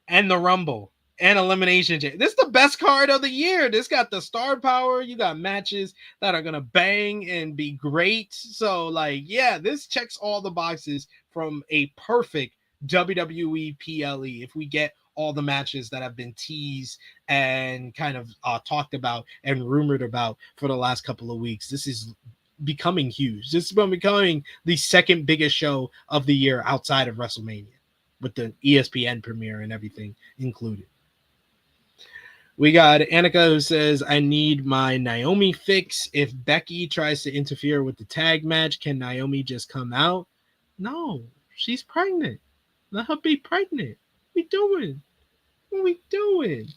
and the Rumble and Elimination Chamber? This is the best card of the year. This got the star power. You got matches that are going to bang and be great. So, like, yeah, this checks all the boxes from a perfect WWE PLE. If we get all the matches that have been teased and kind of talked about and rumored about for the last couple of weeks, this is becoming huge. This is becoming the second biggest show of the year outside of WrestleMania, with the ESPN premiere and everything included. We got Annika, who says, I need my Naomi fix. If Becky tries to interfere with the tag match, can Naomi just come out? No, she's pregnant. Let her be pregnant. What we doing?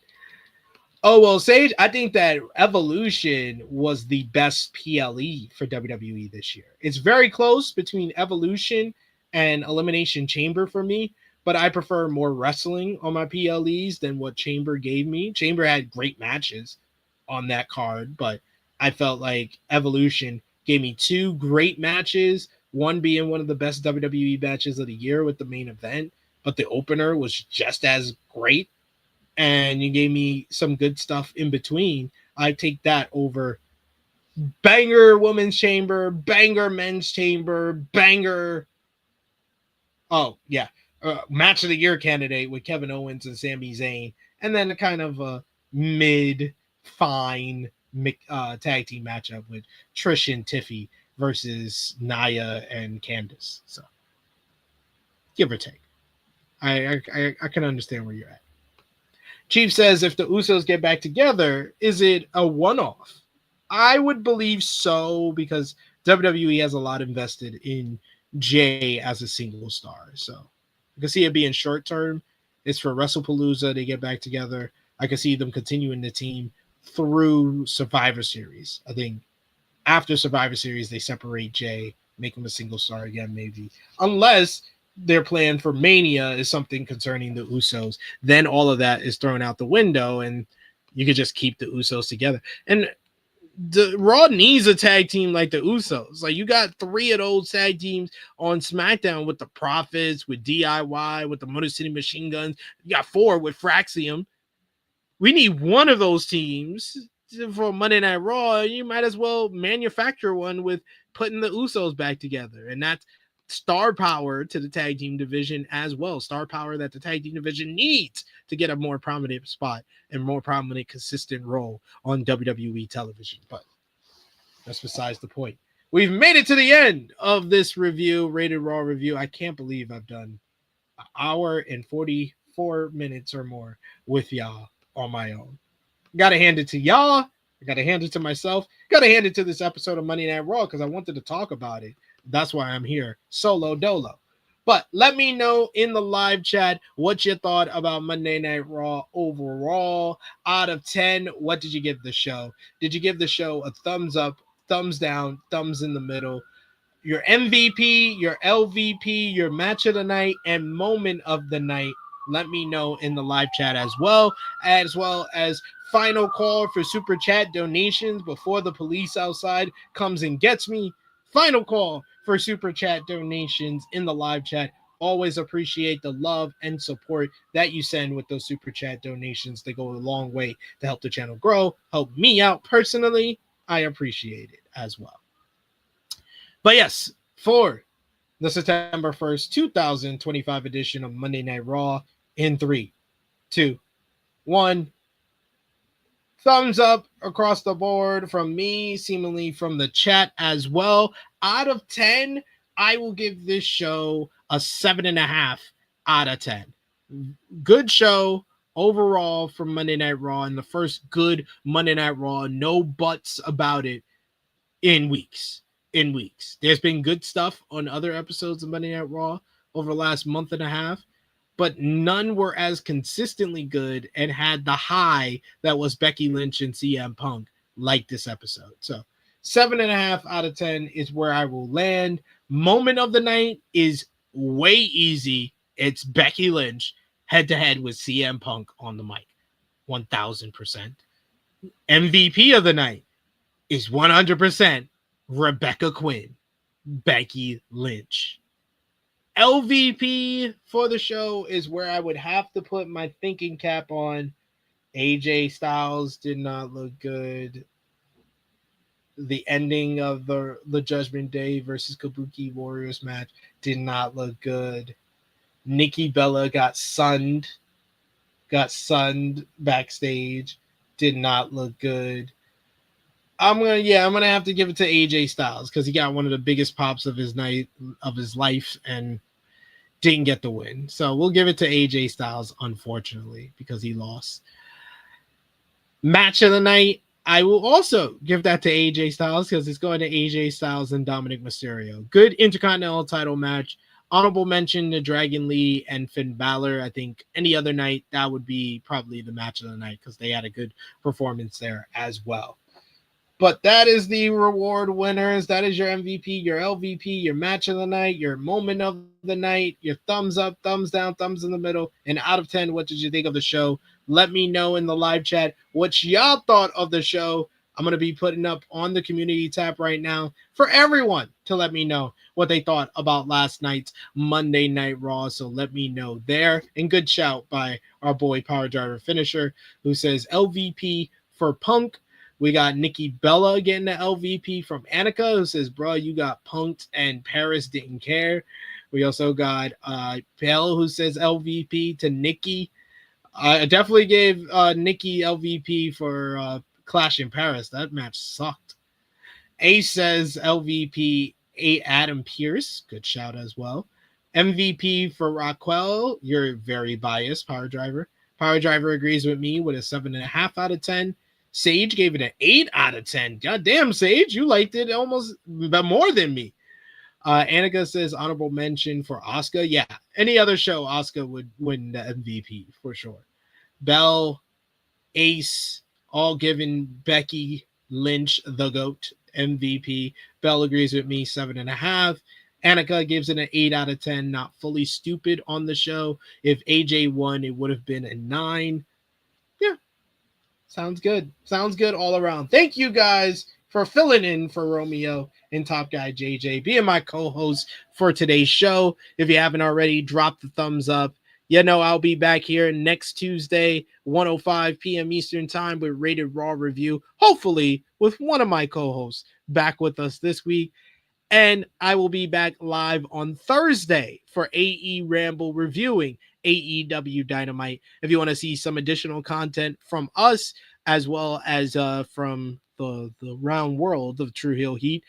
Oh, well, Sage, I think that Evolution was the best PLE for WWE this year. It's very close between Evolution and Elimination Chamber for me, but I prefer more wrestling on my PLEs than what Chamber gave me. Chamber had great matches on that card, but I felt like Evolution gave me two great matches, one being one of the best WWE matches of the year with the main event, but the opener was just as great. And you gave me some good stuff in between. I take that over banger women's chamber, banger men's chamber, banger. Oh, yeah. Match of the year candidate with Kevin Owens and Sami Zayn. And then a kind of a mid-fine tag team matchup with Trish and Tiffy versus Nia and Candice. So, give or take. I can understand where you're at. Chief says, if the Usos get back together, is it a one-off? I would believe so, because WWE has a lot invested in Jey as a single star. So I can see it being short-term. It's for WrestlePalooza. They get back together. I can see them continuing the team through Survivor Series. I think after Survivor Series, they separate Jey, make him a single star again, maybe. Unless their plan for Mania is something concerning the Usos, then all of that is thrown out the window and you could just keep the Usos together. And the Raw needs a tag team like the Usos. Like, you got three of those tag teams on SmackDown with the Profits, with DIY, with the Motor City Machine Guns. You got four with Fraxium. We need one of those teams for Monday Night Raw. You might as well manufacture one with putting the Usos back together. And that's star power to the tag team division as well. Star power that the tag team division needs to get a more prominent spot and more prominent, consistent role on WWE television. But that's besides the point. We've made it to the end of this review, Rated Raw review. I can't believe I've done an hour and 44 minutes or more with y'all on my own. Gotta hand it to y'all. I gotta hand it to myself. Gotta hand it to this episode of Monday Night Raw because I wanted to talk about it. That's why I'm here, solo dolo. But let me know in the live chat what you thought about Monday Night Raw overall. Out of 10, what did you give the show? Did you give the show a thumbs up, thumbs down, thumbs in the middle? Your MVP, your LVP, your match of the night, and moment of the night. Let me know in the live chat as well as final call for super chat donations before the police outside comes and gets me. Final call for super chat donations in the live chat. Always appreciate the love and support that you send with those super chat donations. They go a long way to help the channel grow, help me out personally. I appreciate it as well. But yes, for the September 1st, 2025 edition of Monday Night Raw, in 3, 2, 1. Thumbs up across the board from me, seemingly from the chat as well. Out of 10, I will give this show a 7.5 out of 10. Good show, overall from Monday Night Raw, and the first good Monday Night Raw, no buts about it in weeks. There's been good stuff on other episodes of Monday Night Raw over the last month and a half, but none were as consistently good and had the high that was Becky Lynch and CM Punk like this episode. So 7.5 out of 10 is where I will land. Moment of the night is way easy. It's Becky Lynch head-to-head with CM Punk on the mic. 1,000%. MVP of the night is 100% Rebecca Quinn, Becky Lynch. LVP for the show is where I would have to put my thinking cap on. AJ Styles did not look good. The ending of the Judgment Day versus Kabuki Warriors match did not look good. Nikki Bella got sunned backstage. Did not look good. I'm gonna have to give it to AJ Styles because he got one of the biggest pops of his life and didn't get the win. So we'll give it to AJ Styles, unfortunately, because he lost. Match of the night, I will also give that to AJ Styles because it's going to AJ Styles and Dominic Mysterio. Good Intercontinental title match. Honorable mention to Dragon Lee and Finn Balor. I think any other night that would be probably the match of the night because they had a good performance there as well. But that is the reward winners. That is your MVP, your LVP, your match of the night, your moment of the night, your thumbs up, thumbs down, thumbs in the middle. And out of 10, what did you think of the show? Let me know in the live chat what y'all thought of the show. I'm going to be putting up on the community tab right now for everyone to let me know what they thought about last night's Monday Night Raw. So let me know there. And good shout by our boy Power Driver Finisher who says LVP for Punk. We got Nikki Bella getting the LVP from Annika, who says, bro, you got punked and Paris didn't care. We also got Bell, who says LVP to Nikki. I definitely gave Nikki LVP for Clash in Paris. That match sucked. Ace says LVP Adam Pierce. Good shout as well. MVP for Raquel. You're very biased, Power Driver. Power Driver agrees with me with a 7.5 out of 10. Sage gave it an 8 out of 10. God damn, Sage, you liked it almost more than me. Annika says honorable mention for Asuka. Yeah, any other show, Asuka would win the MVP for sure. Bell, Ace, all giving Becky Lynch the GOAT MVP. Bell agrees with me, 7.5. Annika gives it an 8 out of 10. Not fully stupid on the show. If AJ won, it would have been a 9. Yeah. Sounds good. Sounds good all around. Thank you guys for filling in for Romeo and Top Guy JJ, being my co-host for today's show. If you haven't already, drop the thumbs up. You know, I'll be back here next Tuesday, 1:05 p.m. Eastern Time with Rated Raw Review, hopefully with one of my co-hosts back with us this week. And I will be back live on Thursday for AE Ramble reviewing AEW Dynamite. If you want to see some additional content from us, as well as from the round world of True Heel Heat,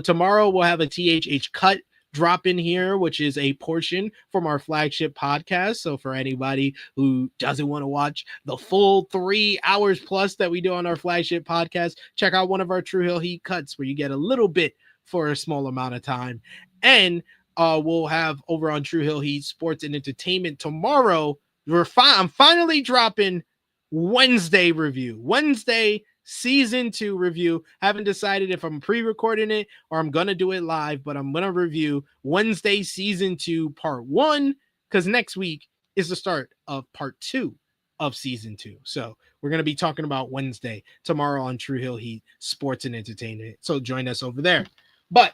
tomorrow we'll have a THH cut drop in here, which is a portion from our flagship podcast. So for anybody who doesn't want to watch the full 3 hours plus that we do on our flagship podcast, check out one of our True Heel Heat cuts where you get a little bit for a small amount of time. And we'll have over on True Heel Heat Sports and Entertainment tomorrow. I'm finally dropping Wednesday review. Wednesday season 2 review. Haven't decided if I'm pre-recording it or I'm gonna do it live, but I'm gonna review Wednesday season 2 part 1 because next week is the start of part 2 of season 2. So we're gonna be talking about Wednesday tomorrow on True Heel Heat Sports and Entertainment. So join us over there. But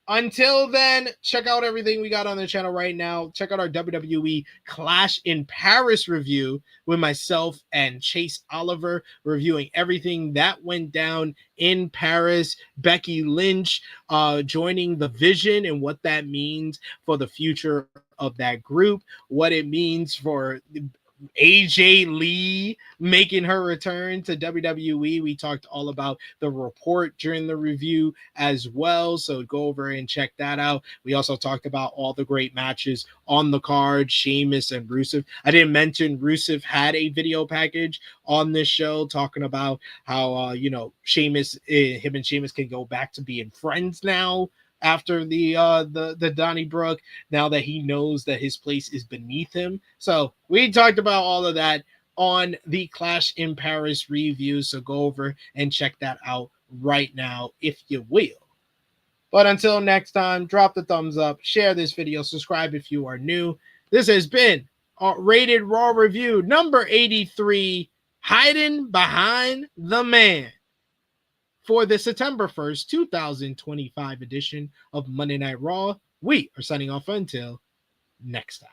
until then, check out everything we got on the channel right now. Check out our WWE Clash in Paris review with myself and Chase Oliver reviewing everything that went down in Paris. Becky Lynch joining the Vision and what that means for the future of that group, what it means for AJ Lee making her return to WWE. We talked all about the report during the review as well, so go over and check that out. We also talked about all the great matches on the card, Sheamus and Rusev. I didn't mention Rusev had a video package on this show talking about how Sheamus, him and Sheamus can go back to being friends now after the Donnybrook, now that he knows that his place is beneath him. So we talked about all of that on the Clash in Paris review, so go over and check that out right now if you will. But until next time, drop the thumbs up, share this video, subscribe if you are new. This has been Rated Raw Review number 83, Hiding Behind the Man, for the September 1st, 2025 edition of Monday Night Raw. We are signing off until next time.